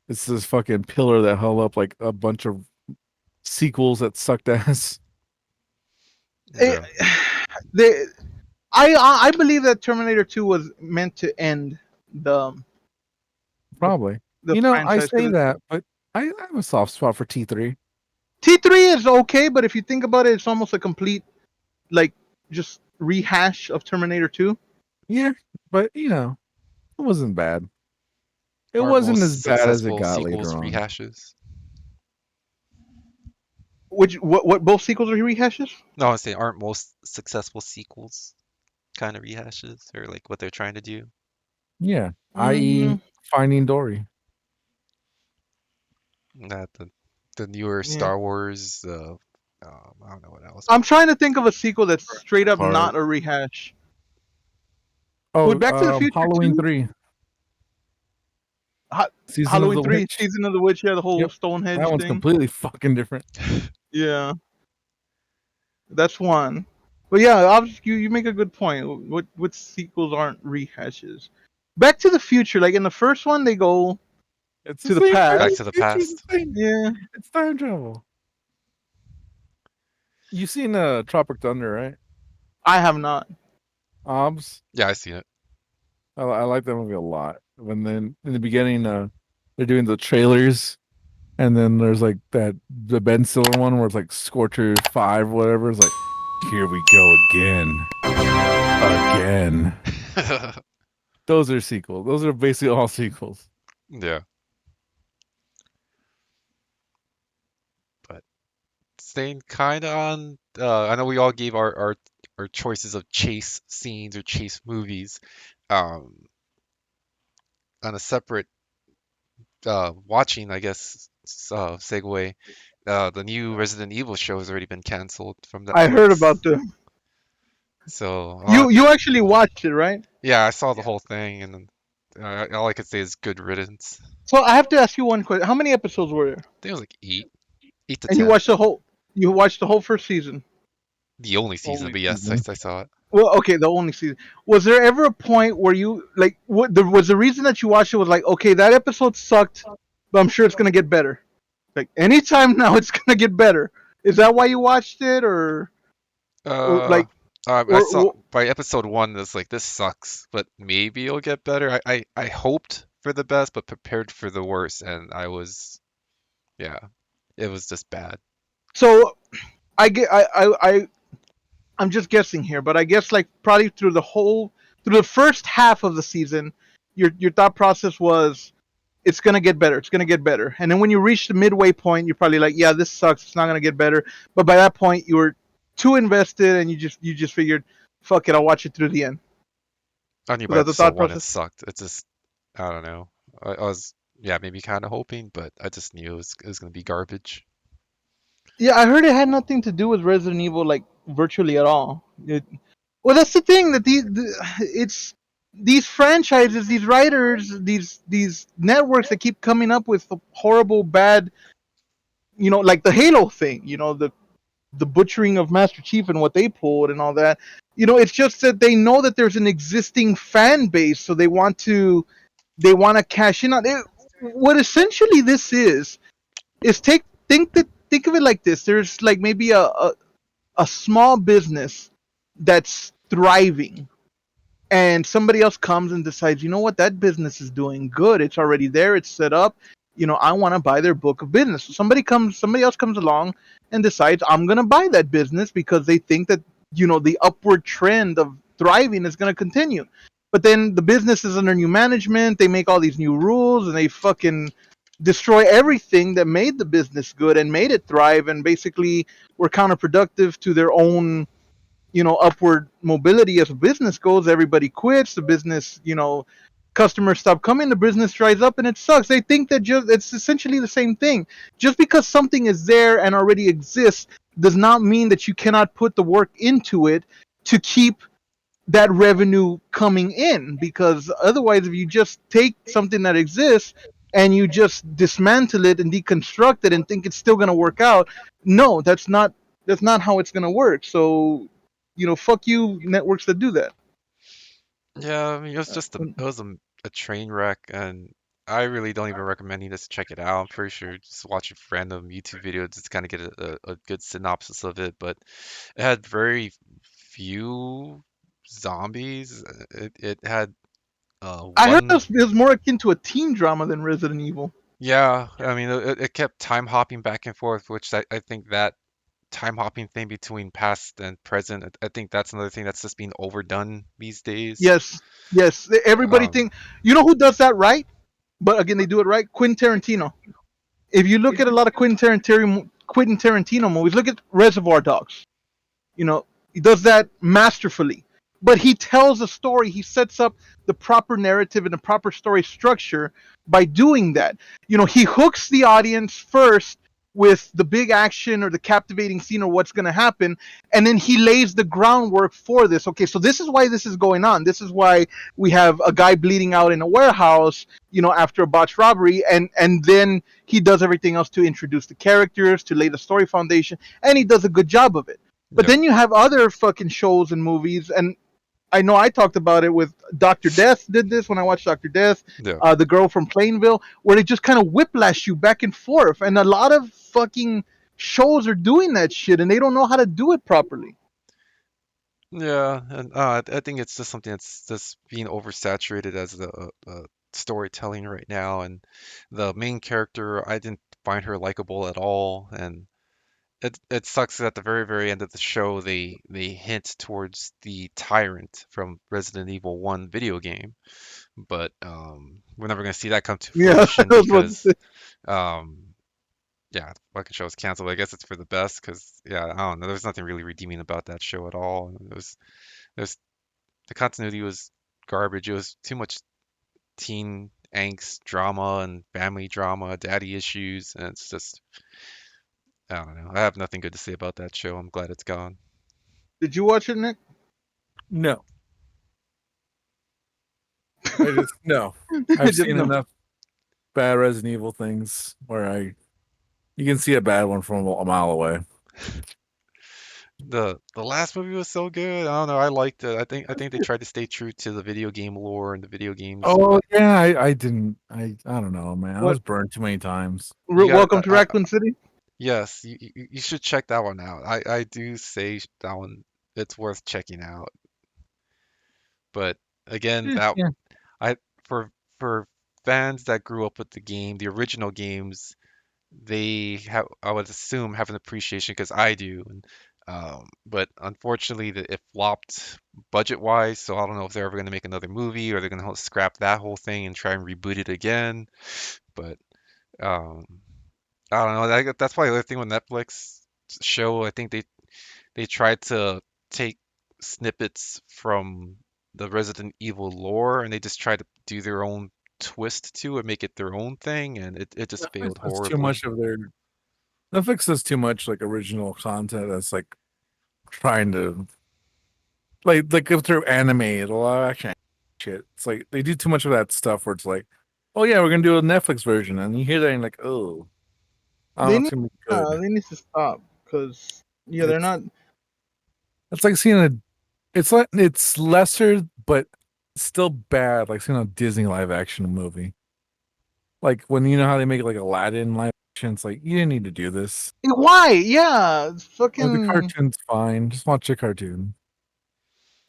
It's this fucking pillar that held up like a bunch of sequels that sucked ass. Eh, Yeah. they, I believe that Terminator 2 was meant to end the the, Probably. the You know, I franchise say because that, but I have a soft spot for T3. T3 is okay, but if you think about it, it's almost a complete like just rehash of Terminator 2. Yeah, but it wasn't bad. It Aren't wasn't as most bad as it successful got later sequels on. rehashes? Which what both sequels are rehashes? No, I'm saying aren't most successful sequels kind of rehashes or like what they're trying to do? Yeah, i.e., Mm, Finding Dory. That the newer yeah. Star Wars, I don't know what else. I'm trying to think of a sequel that's straight up Part. not a rehash. Would Oh, Back to the Future Halloween 2, 3, ha- Season of Halloween the 3, Witch. Season of the Witch, yeah, the whole Yep, that Stonehenge one's thing. completely fucking different. Yeah, that's one. But yeah, obviously you make a good point. What sequels aren't rehashes? Back to the Future, like in the first one, they go It's the to the same. Back past. to the Future's the Past. same. Yeah, It's time travel. You seen Tropic Thunder, right? I have not. Obs. Yeah, I seen it. I like that movie a lot. When then in the beginning, they're doing the trailers, and then there's like the Ben Stiller one where it's like Scorcher 5, whatever. It's like, here we go again, again. Those are sequels. Those are basically all sequels. Yeah, but staying kind of on. I know we all gave our choices of chase scenes or chase movies. Um, on a separate watching, I guess, segue. The new Resident Evil show has already been canceled from I heard about Netflix. the. So, You actually watched it, right? yeah, I saw the whole thing, and then all I could say is good riddance. I So I have to ask you one question. How many episodes were there? think it was like 8 to And you 10. watched the whole. You watched the whole first season. The only season, Only but yes, season. I saw it. Well, okay, the only season. Was there ever a point where you like was the reason that you watched it was like, okay, that episode sucked, but I'm sure it's gonna get better. Like anytime now, it's gonna get better. Is that why you watched it, or Uh, like, I saw or by episode one, it's like this sucks, but maybe it'll get better. I hoped for the best, but prepared for the worst, and I was, yeah, it was just bad. so? I get I'm just guessing here, but I guess like probably through the first half of the season, your thought process was it's gonna get better, it's gonna get better, and then when you reach the midway point, you're probably like, yeah, this sucks, it's not gonna get better. But by that point, you were too invested, and you just figured, fuck it, I'll watch it through the end. I knew Was by that the episode thought one it process? sucked. It just, I don't know. I was, yeah, maybe kind of hoping, but I just knew it was gonna be garbage. Yeah, I heard it had nothing to do with Resident Evil, like virtually at all. Well, that's the thing that it's these franchises, these writers, these networks that keep coming up with horrible, bad, like the Halo thing, the butchering of Master Chief and what they pulled and all that. It's just that they know that there's an existing fan base, so they want to cash in on it. What essentially this is think of it like this. There's like maybe a small business that's thriving, and somebody else comes and decides, you know what, that business is doing good, it's already there, it's set up, I want to buy their book of business. So somebody else comes along and decides, I'm going to buy that business because they think that the upward trend of thriving is going to continue. But then the business is under new management, they make all these new rules, and they fucking destroy everything that made the business good and made it thrive, and basically were counterproductive to their own upward mobility. As a business goes, everybody quits, the business, customers stop coming, the business dries up, and it sucks. They think that just it's essentially the same thing. Just because something is there and already exists does not mean that you cannot put the work into it to keep that revenue coming in, because otherwise, if you just take something that exists and you just dismantle it and deconstruct it and think it's still going to work out, no, that's not how it's going to work. So, fuck you, networks that do that. Yeah, I mean, it was a train wreck, and I really don't even recommend you just check it out. I'm pretty sure just watch a random YouTube video just kind of get a good synopsis of it. But it had very few zombies. It had I heard one. it was more akin to a teen drama than Resident Evil. Yeah, I mean, it kept time hopping back and forth, which I think that time hopping thing between past and present, I think that's another thing that's just being overdone these days. Yes, yes. Everybody Um, think, who does that right? But again, they do it right. Quentin Tarantino. If you look at a lot of Quentin Tarantino movies, look at Reservoir Dogs. You know, he does that masterfully. But he tells a story. He sets up the proper narrative and the proper story structure by doing that. He hooks the audience first with the big action or the captivating scene or what's going to happen, and then he lays the groundwork for this. Okay, so this is why this is going on. This is why we have a guy bleeding out in a warehouse, after a botched robbery, and then he does everything else to introduce the characters, to lay the story foundation, and he does a good job of it. But yeah, then you have other fucking shows and movies, and I know I talked about it with Doctor Death. Did this when I watched Doctor Death, yeah. the girl from Plainville, where they just kind of whiplash you back and forth, and a lot of fucking shows are doing that shit, and they don't know how to do it properly. Yeah, and I think it's just something that's just being oversaturated as the storytelling right now, and the main character, I didn't find her likable at all, and it sucks that at the very very end of the show they hint towards the tyrant from Resident Evil 1 video game, but we're never gonna see that come to Yeah, fruition that's what. because um yeah, the fucking show was canceled. I guess it's for the best because yeah, I don't know, there's nothing really redeeming about that show at all. There's the continuity was garbage. It was too much teen angst, drama, and family drama, daddy issues, and it's just I don't know. I have nothing good to say about that show. I'm glad it's gone. Did you watch it, Nick? No, I just no. I've Just seen no. enough bad Resident Evil things where you can see a bad one from a mile away. The last movie was so good. I don't know. I liked it. I think they tried to stay true to the video game lore and the video games, Oh but yeah, I didn't. I don't know, man. I What? was burned too many times. you got Welcome to Raccoon City. yes, you should check that one out. I do say that one it's worth checking out. But again, Yeah, that yeah. I for fans that grew up with the game, the original games, they have, I would assume, have an appreciation because I do. And, but unfortunately, it flopped budget-wise, so I don't know if they're ever going to make another movie or they're going to scrap that whole thing and try and reboot it again. But um, I don't know. That's probably the other thing with Netflix show. I think they tried to take snippets from the Resident Evil lore and they just tried to do their own twist to it, make it their own thing, and it just Netflix failed does too horribly. much of their Netflix does too much like original content that's like trying to like if they're animated, a lot of action shit. It's like they do too much of that stuff where it's like, oh yeah, we're gonna do a Netflix version, and you hear that and you're like, oh, I don't know, They it's need gonna be good. they need to stop because yeah, they're It's not. it's like seeing a it's like it's lesser but still bad, like seeing a Disney live action movie. Like when you know how they make like Aladdin live action, it's like you didn't need to do this. Why? Yeah, it's Like the fucking. cartoon's fine. Just watch a cartoon.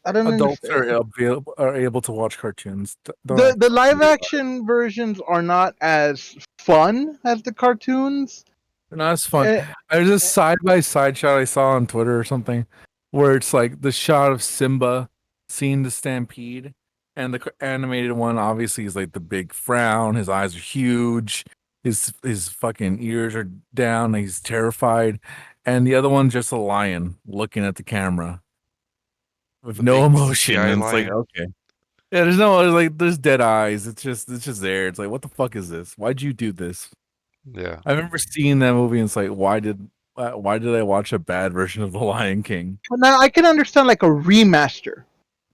I don't Adults understand. are able to watch cartoons. Don't The act the live weird. action versions are not as fun as the cartoons. They're not as fun. Eh, There's this eh, side by side shot I saw on Twitter or something where it's like the shot of Simba seeing the stampede, and the animated one obviously is like the big frown. His eyes are huge. His fucking ears are down. He's terrified, and the other one's just a lion looking at the camera with The no big emotion. CGI And it's like, lion. okay, yeah, there's no like there's dead eyes. It's just there. It's like, what the fuck is this? Why'd you do this? Yeah. I remember seeing that movie and it's like, why did I watch a bad version of The Lion King? now I can understand like a remaster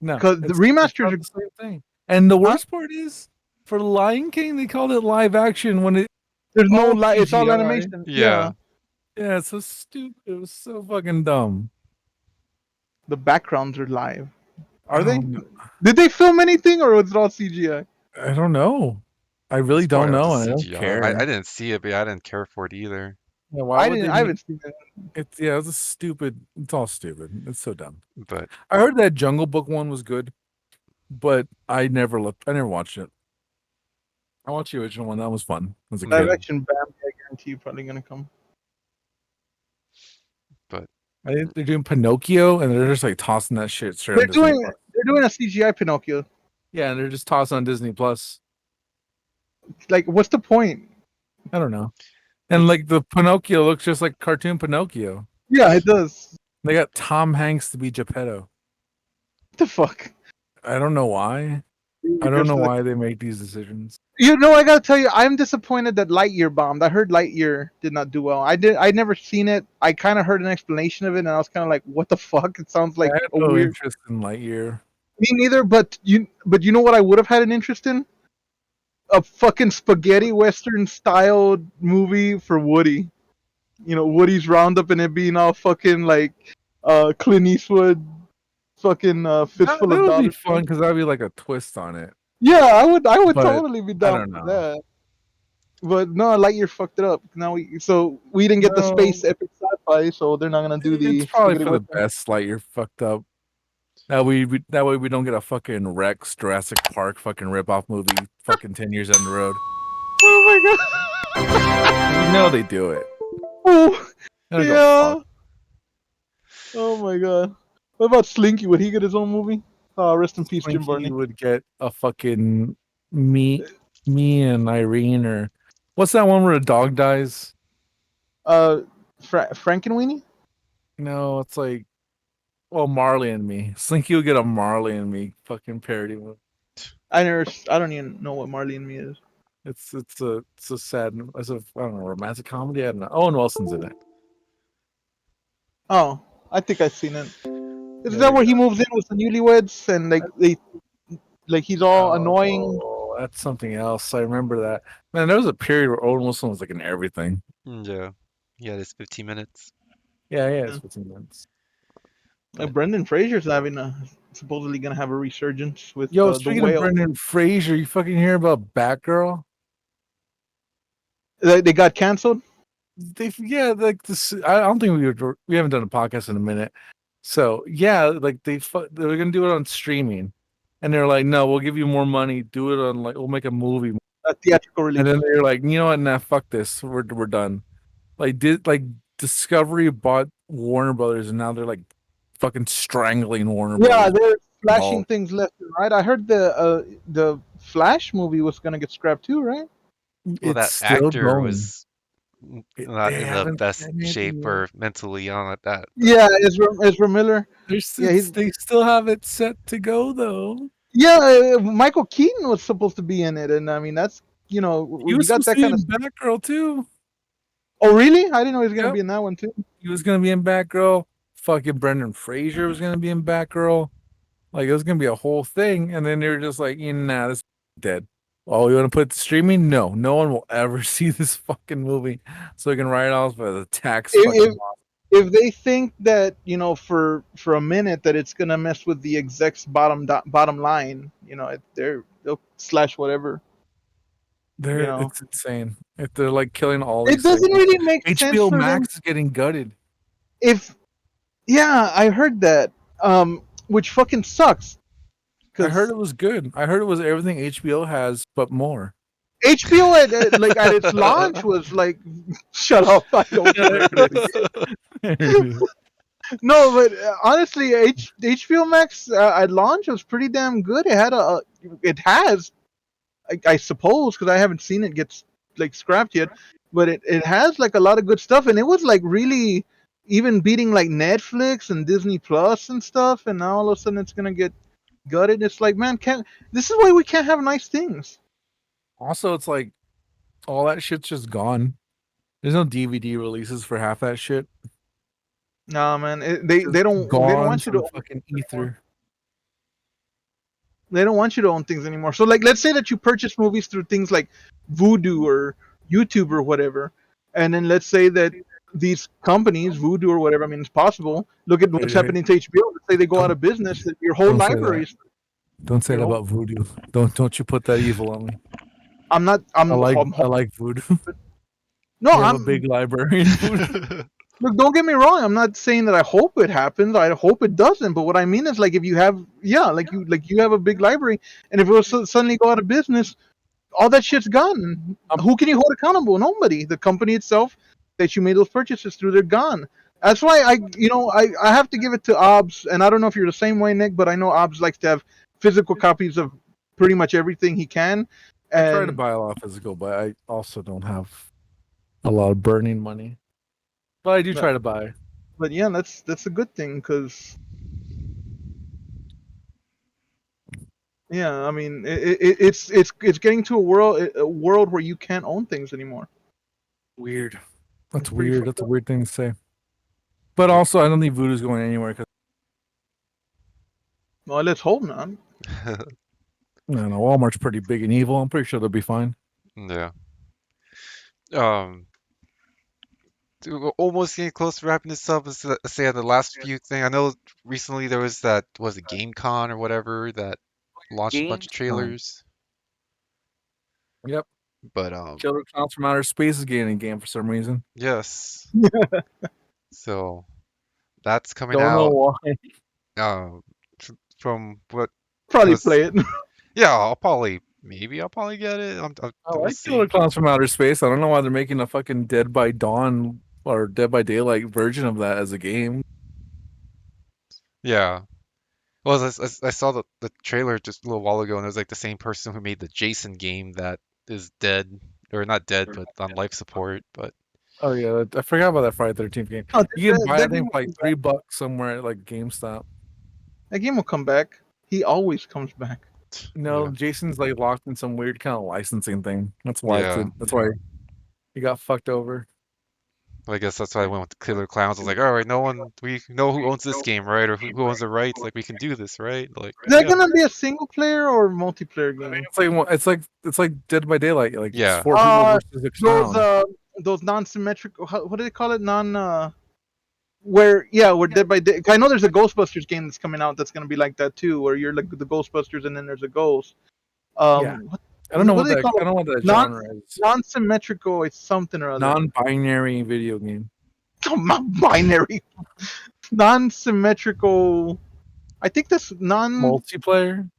No, because the it's remasters not are. the same thing. And the Huh? worst part is, for Lion King, they called it live action when it's There's no all light. It's all CGI. animation. Yeah, Yeah. Yeah, it's so stupid. It was so fucking dumb. the backgrounds are live. I Are they? don't know. Did they film anything or was it all CGI? I don't know. I really It's don't probably all know, just and I don't CGI. I care. didn't see it, but I didn't care for it either. Yeah, why would they I make haven't seen it. it? Yeah, it's a stupid. It's all stupid. It's so dumb. But I heard that Jungle Book one was good, but I never looked. I never watched it. I watched the original one. That was fun as a Live yeah, kid. action Bambi, I guarantee you probably gonna come. but I think they're doing Pinocchio, and they're just like tossing that shit straight They're on Disney doing Plus. they're doing a CGI Pinocchio. Yeah, and they're just tossing on Disney Plus. Like, what's the point? I don't know. And it's like the Pinocchio looks just like cartoon Pinocchio. Yeah, it does. They got Tom Hanks to be Geppetto. What the fuck? I don't know why. I don't know why they make these decisions. You know, I gotta tell you, I'm disappointed that Lightyear bombed. I heard Lightyear did not do well. I'd never seen it. I kind of heard an explanation of it, and I was kind of like, "What the fuck?" It sounds I like had a no weird. interest in Lightyear. Me neither. But you know what? I would have had an interest in a fucking spaghetti western styled movie for Woody. You know, Woody's Roundup and it being all fucking like Clint Eastwood, fucking That fistful of would be dollars. fun because that'd be like a twist on it. Yeah, I would But totally be I down don't for know. that. But no, Lightyear fucked it up. Now we didn't get the No, space epic sci-fi, so they're not gonna do it's the probably spaghetti for the western. best. Lightyear fucked up. That way we don't get a fucking Rex Jurassic Park fucking ripoff movie fucking 10 years down the road. Oh You know they do it. my god! I Oh don't go fuck. yeah! Oh my god! What about Slinky? Would he get his own movie? Rest in peace, Jim Twinkie Barney. would get a fucking me, me and Irene, or what's that one where a dog dies? Uh, Frankenweenie? No, it's like, well, Marley and Me. Slinky would get a Marley and Me fucking parody movie. I don't even know what Marley and Me is. It's a sad, I don't know, romantic comedy. I don't know. Owen Wilson's in it. Oh, I think I've seen it. Is Yeah, that there where you he moves in with the newlyweds and like he's all annoying? Oh, that's something else. I remember that. Man, there was a period where Owen Wilson was like in everything. yeah, yeah. It's 15 minutes. Yeah, yeah, Yeah. it's 15 minutes. But Brendan Fraser's having supposedly gonna have a resurgence with Yo, the speaking of whale. Brendan Fraser, you fucking hear about Batgirl? They got canceled. Yeah, like this. I don't think we haven't done a podcast in a minute. So yeah, like they were gonna do it on streaming, and they're like, no, we'll give you more money. Do it on like we'll make a movie. a theatrical And release. then they're like, you know what? Nah, fuck this. We're done. Like Discovery bought Warner Brothers, and now they're like fucking strangling Warner Yeah, Brothers. they're flashing Involved. things left and right. I heard the Flash movie was gonna get scrapped too, right? Well, It's that still actor going. was not They in the haven't best said anything shape yet. or mentally on it. That Yeah, Ezra Miller. Yeah, They still have it set to go though. Michael Keaton was supposed to be in it, and I mean that's He when you was got supposed to that be kind of. in Batgirl too. Oh, really? I didn't know he was gonna Yep, be in that one too. he was gonna be in Batgirl. Fucking Brendan Fraser was gonna be in Batgirl. Like it was gonna be a whole thing, and then they were just like, nah, this is dead. Oh, you want to put it to streaming? No, no one will ever see this fucking movie, so we can write it off as a tax fucking If loss. if they think that for a minute that it's gonna mess with the exec's bottom line, they'll slash whatever. It's insane. If they're like killing all It these things, doesn't really make sense HBO for them. Max is getting gutted. If Yeah, I heard that, which fucking sucks I heard because it was good. I heard it was everything HBO has, but more. HBO at its launch was like, shut up, I don't Yeah, care. there it is. There it is. No, but honestly, HBO Max at launch was pretty damn good. It has, I suppose, because I haven't seen it get like scrapped yet, but it has like a lot of good stuff, and it was like really even beating like Netflix and Disney Plus and stuff, and now all of a sudden it's gonna get gutted. It's like, man, can't this is why we can't have nice things. Also, it's like all that shit's just gone. There's no DVD releases for half that shit. Nah, man, Just they don't gone want you from to the fucking ether. own things anymore. So like, let's say that you purchase movies through things like Vudu or YouTube or whatever, and then let's say that these companies, Vudu or whatever, I mean, it's possible. Look at Wait, what's hey, happening to HBO. Let's say they go out don't of business, that your whole don't say that. library is Don't say your that whole. about voodoo. Don't you put that evil on me. I'm not. I like voodoo. No, You have a big library in voodoo. Look, don't get me wrong. I'm not saying that I hope it happens. I hope it doesn't. But what I mean is, like, if you have, yeah, like you have a big library, and if it was suddenly go out of business, all that shit's gone. Who can you hold accountable? Nobody. The company itself that you made those purchases through, they're gone. That's why I have to give it to OBS, and I don't know if you're the same way, Nick, but I know OBS likes to have physical copies of pretty much everything he can, I try to and buy a lot of physical, but I also don't have a lot of burning money. But I do try to buy. but yeah, that's a good thing because yeah, I mean it's getting to a world where you can't own things anymore. Weird. That's It's pretty weird. fucked That's a up. weird thing to say. But also, I don't think voodoo's going anywhere because Well, let's hope not. I don't know. Walmart's pretty big and evil. I'm pretty sure they'll be fine. yeah. Um, we're almost getting close to wrapping this up. Let's say the last few thing. I know recently there was that was it GameCon or whatever that launched a bunch of Gamescom. trailers. Yep. But Killer Clowns from Outer Space is getting a game for some reason. yes. So that's coming Don't know out. why. From what Probably was play it. yeah, I'll probably get it. I We'll like Killer see. Clowns from Outer Space. I don't know why they're making a fucking Dead by Dawn or Dead by Daylight version of that as a game. Yeah. Well, I saw the trailer just a little while ago, and it was like the same person who made the Jason game that is dead, or not dead, but on life support. But Oh yeah, I forgot about that Friday 13th game. No, You can buy that that game thing for will like come back. $3 somewhere at like GameStop. That game will come back. He always comes back. No, yeah, Jason's like locked in some weird kind of licensing thing. That's why yeah. that's why he got fucked over. I guess that's why I went with the Killer Clowns. I was like, all right, no one, we know who owns this game, right? Or who owns the rights? Like, we can do this, right? Like, Is that yeah, gonna be a single player or multiplayer I think game? it's like Dead by Daylight. Like it's yeah, four people Uh, versus a those clown. non-symmetrical. What do they call it? Where Dead by Day. I know there's a Ghostbusters game that's coming out that's gonna be like that too, where you're like the Ghostbusters and then there's a ghost. Yeah, What, I don't know what what do they that call I it? don't know what that Non genre is. non-symmetrical. It's something or other. Non-binary video game. Binary. Non-symmetrical. I think that's non. Multiplayer.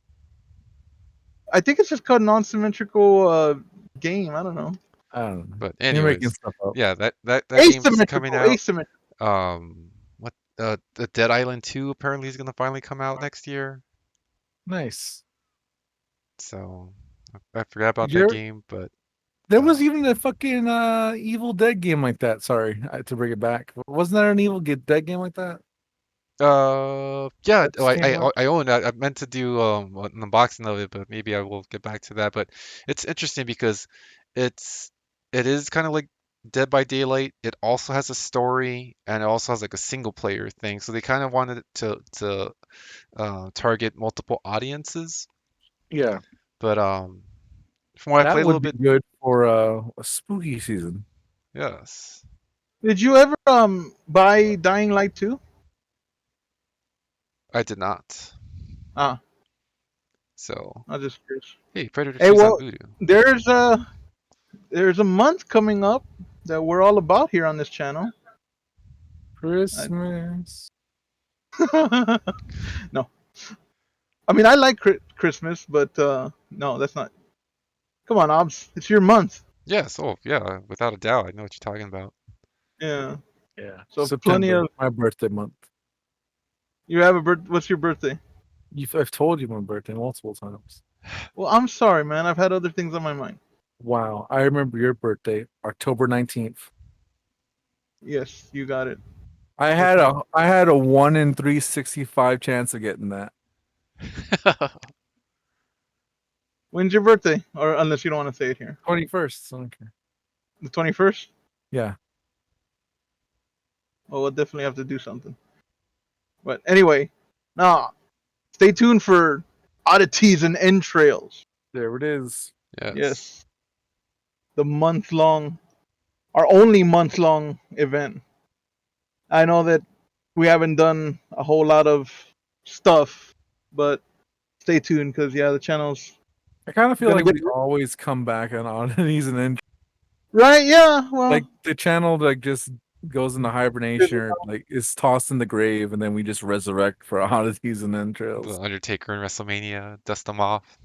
I think it's just called non-symmetrical. game. I don't know. I don't know. But You're making anyways, stuff up. yeah, that game's coming Asymmetrical, out. asymmetrical. What the Dead Island 2 apparently is gonna finally come out next year. Nice. So I forgot about Did you that ever, game, but there uh, was even a fucking Evil Dead game like that. Sorry to bring it back. Wasn't there an Dead game like that? yeah, That just came out? I own that. I meant to do an unboxing of it, but maybe I will get back to that. But it's interesting because it's it is kind of like Dead by Daylight. It also has a story and it also has like a single player thing. So they kind of wanted it to target multiple audiences. Yeah. But from what I That played a little would be bit, good for a spooky season. yes, Did you ever buy Dying Light 2? I did not. Ah, So I'm just curious. hey, Predator Hey, 2's on well, Voodoo. there's a there's a month coming up that we're all about here on this channel. I, Christmas. no, I mean I like Christmas, but no, that's not. Come on, Obs, it's your month. Yes, oh yeah, without a doubt, I know what you're talking about. Yeah, Yeah. so plenty September, of. my birthday month. You have a What's your birthday? I've told you my birthday multiple times. Well, I'm sorry, man. I've had other things on my mind. Wow. I remember your birthday, October 19th. Yes, you got it. I had a 1 in 365 chance of getting that. When's your birthday? Or unless you don't want to say it here, 21st. So I don't care. the 21st. Yeah. Well, we'll definitely have to do something. But anyway, now stay tuned for oddities and entrails. There it is. Yes. Yes, the our only month long event. I know that we haven't done a whole lot of stuff, but stay tuned because yeah, the channel's I kind of feel gonna like get we always come back on oddities and then right. Yeah, well, like the channel like just goes into hibernation or like is tossed in the grave and then we just resurrect for oddities and The entrails. Undertaker in WrestleMania, dust them off.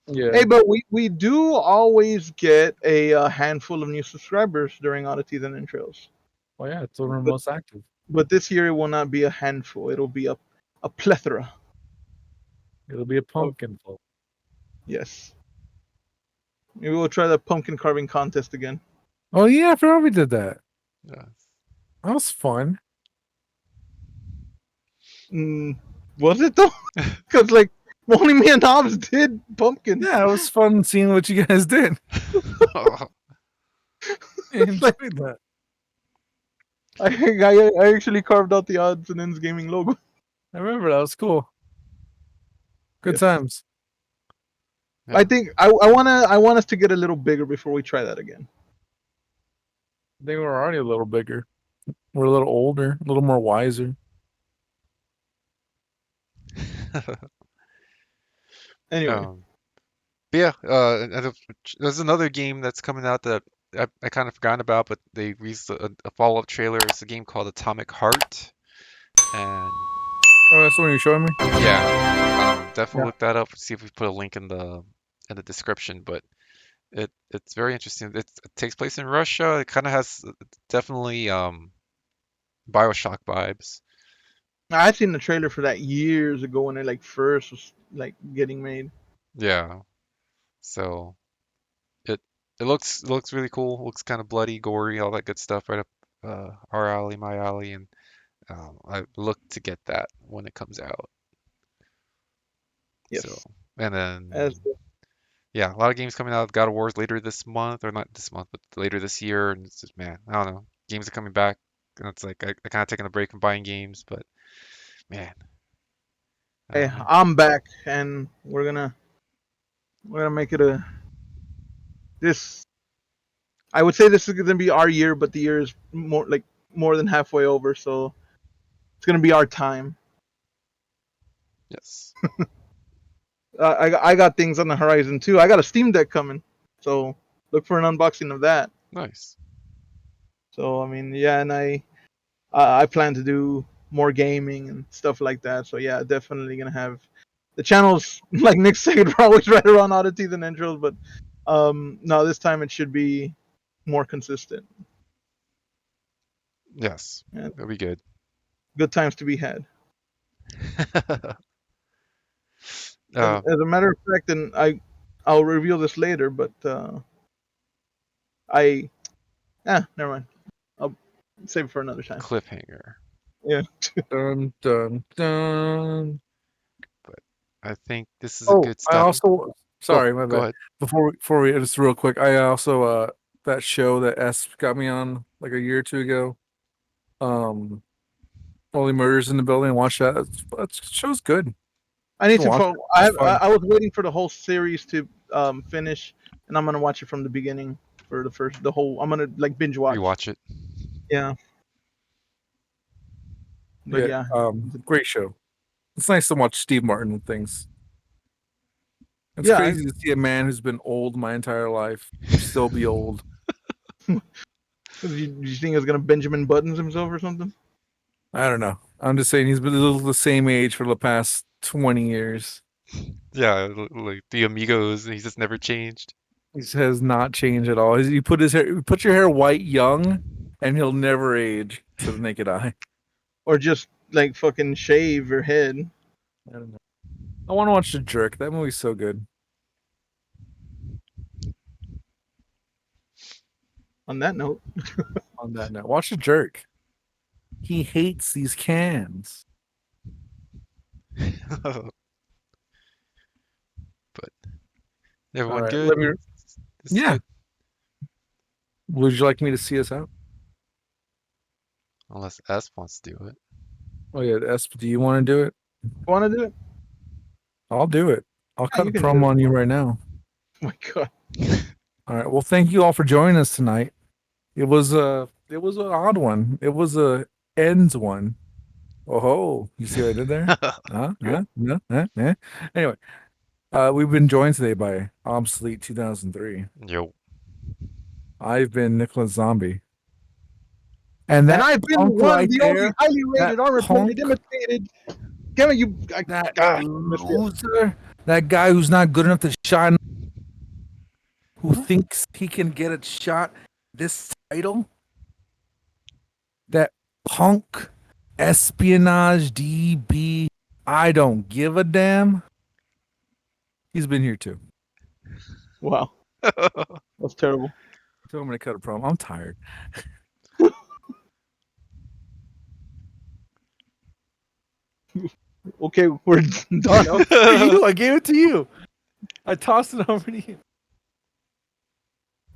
Yeah. hey, but we do always get a handful of new subscribers during oddities and entrails. Well, yeah, it's when we're But most active. this year it will not be a handful. It'll be a plethora. It'll be a Of pumpkin full. yes. Maybe we'll try the pumpkin carving contest again. Oh yeah, I forgot we did that. Yes. That was fun. Was it though? Because like only me and Hobbs did pumpkins. Yeah, it was fun seeing what you guys did. I Like, enjoyed that. I actually carved out the odds and ends gaming logo. I remember that was cool. Good Yes. times. Yeah. I think I want us to get a little bigger before we try that again. They were already a little bigger. We're a little older, a little more wiser. Anyway, But yeah, there's another game that's coming out that I kind of forgotten about, but they released a follow-up trailer. It's a game called Atomic Heart, and Oh, that's the one you're showing me? yeah, definitely Yeah. look that up. See if we put a link in the description. But it's very interesting. It takes place in Russia. It kind of has definitely BioShock vibes. I seen the trailer for that years ago when it like first was like getting made. Yeah, so it looks really cool. Looks kind of bloody, gory, all that good stuff. Right up our alley, my alley, and I look to get that when it comes out. So, Yes, and then as yeah, a lot of games coming out. God of War's later this month, or not this month, but later this year. And it's just, man, I don't know. Games are coming back, and it's like I kind of taking a break from buying games, but man, I hey, don't know. I'm back and we're gonna make it a this. I would say this is gonna be our year, but the year is more than halfway over, so it's gonna be our time. Yes, I got things on the horizon too. I got a Steam Deck coming, so look for an unboxing of that. nice. So I mean, yeah, and I plan to do more gaming and stuff like that. So yeah, definitely gonna have the channels like Nick said, we're always right around oddities and intros, but No, this time it should be more consistent. Yes, And that'll be good. good times to be had. uh, As a matter of fact, and I'll reveal this later, but I never mind. I'll save it for another time. Cliffhanger. Yeah. Dun dun dun. But I think this is a Oh, good I stopping. also sorry, my Go bad. ahead. Before we just real quick, I also that show that S got me on like a year or two ago. Only Murders in the Building. Watch that. That show's good. You I need can to. watch it. I It's fun. I was waiting for the whole series to finish, and I'm gonna watch it from the beginning for the whole. I'm gonna like binge watch. Rewatch it. Yeah, but Yeah, yeah, great show. It's nice to watch Steve Martin and things. It's yeah. crazy to see a man who's been old my entire life still be old. You think he's gonna Benjamin Buttons himself or something? I don't know. I'm just saying he's been the same age for the past 20 years. Yeah, like the Amigos. He's just never changed. He has not changed at all. You put his hair, you put your hair white young, and he'll never age to the naked eye. Or just like fucking shave your head? I don't know. I want to watch The Jerk. That movie's so good. On that note, On that note, watch The Jerk. He hates these cans. But All everyone right, good? This is yeah. good. Would you like me to see us out? Unless S wants to do it. Oh yeah, do you want to do it? want to do it? I'll do it. I'll Yeah, cut you a can do promo it. on you right now. Oh my god. All right. Well, thank you all for joining us tonight. It was an odd one. It was a ends one. Oh, you see what I did there? No, Anyway, we've been joined today by Obsolete 2003. Yo. I've been Nickolas Zombie. And And that I've been the punk one, right the only there, highly that rated, punk, R-rated, imitated. Damn it, you. that Missed it. loser, that guy who's not good enough to shine, who thinks he can get a shot this title, that punk espionage DB, I don't give a damn. He's been here too. Wow, that's terrible. So I'm gonna cut a promo. I'm tired. Okay, we're done. You, I gave it to you. I tossed it over to you.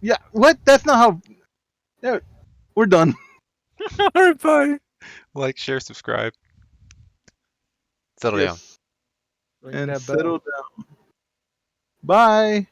Yeah, what? That's not how. Yeah, we're done. All right, bye. Like, share, subscribe. Settle down. Yes. And settle down. Bye.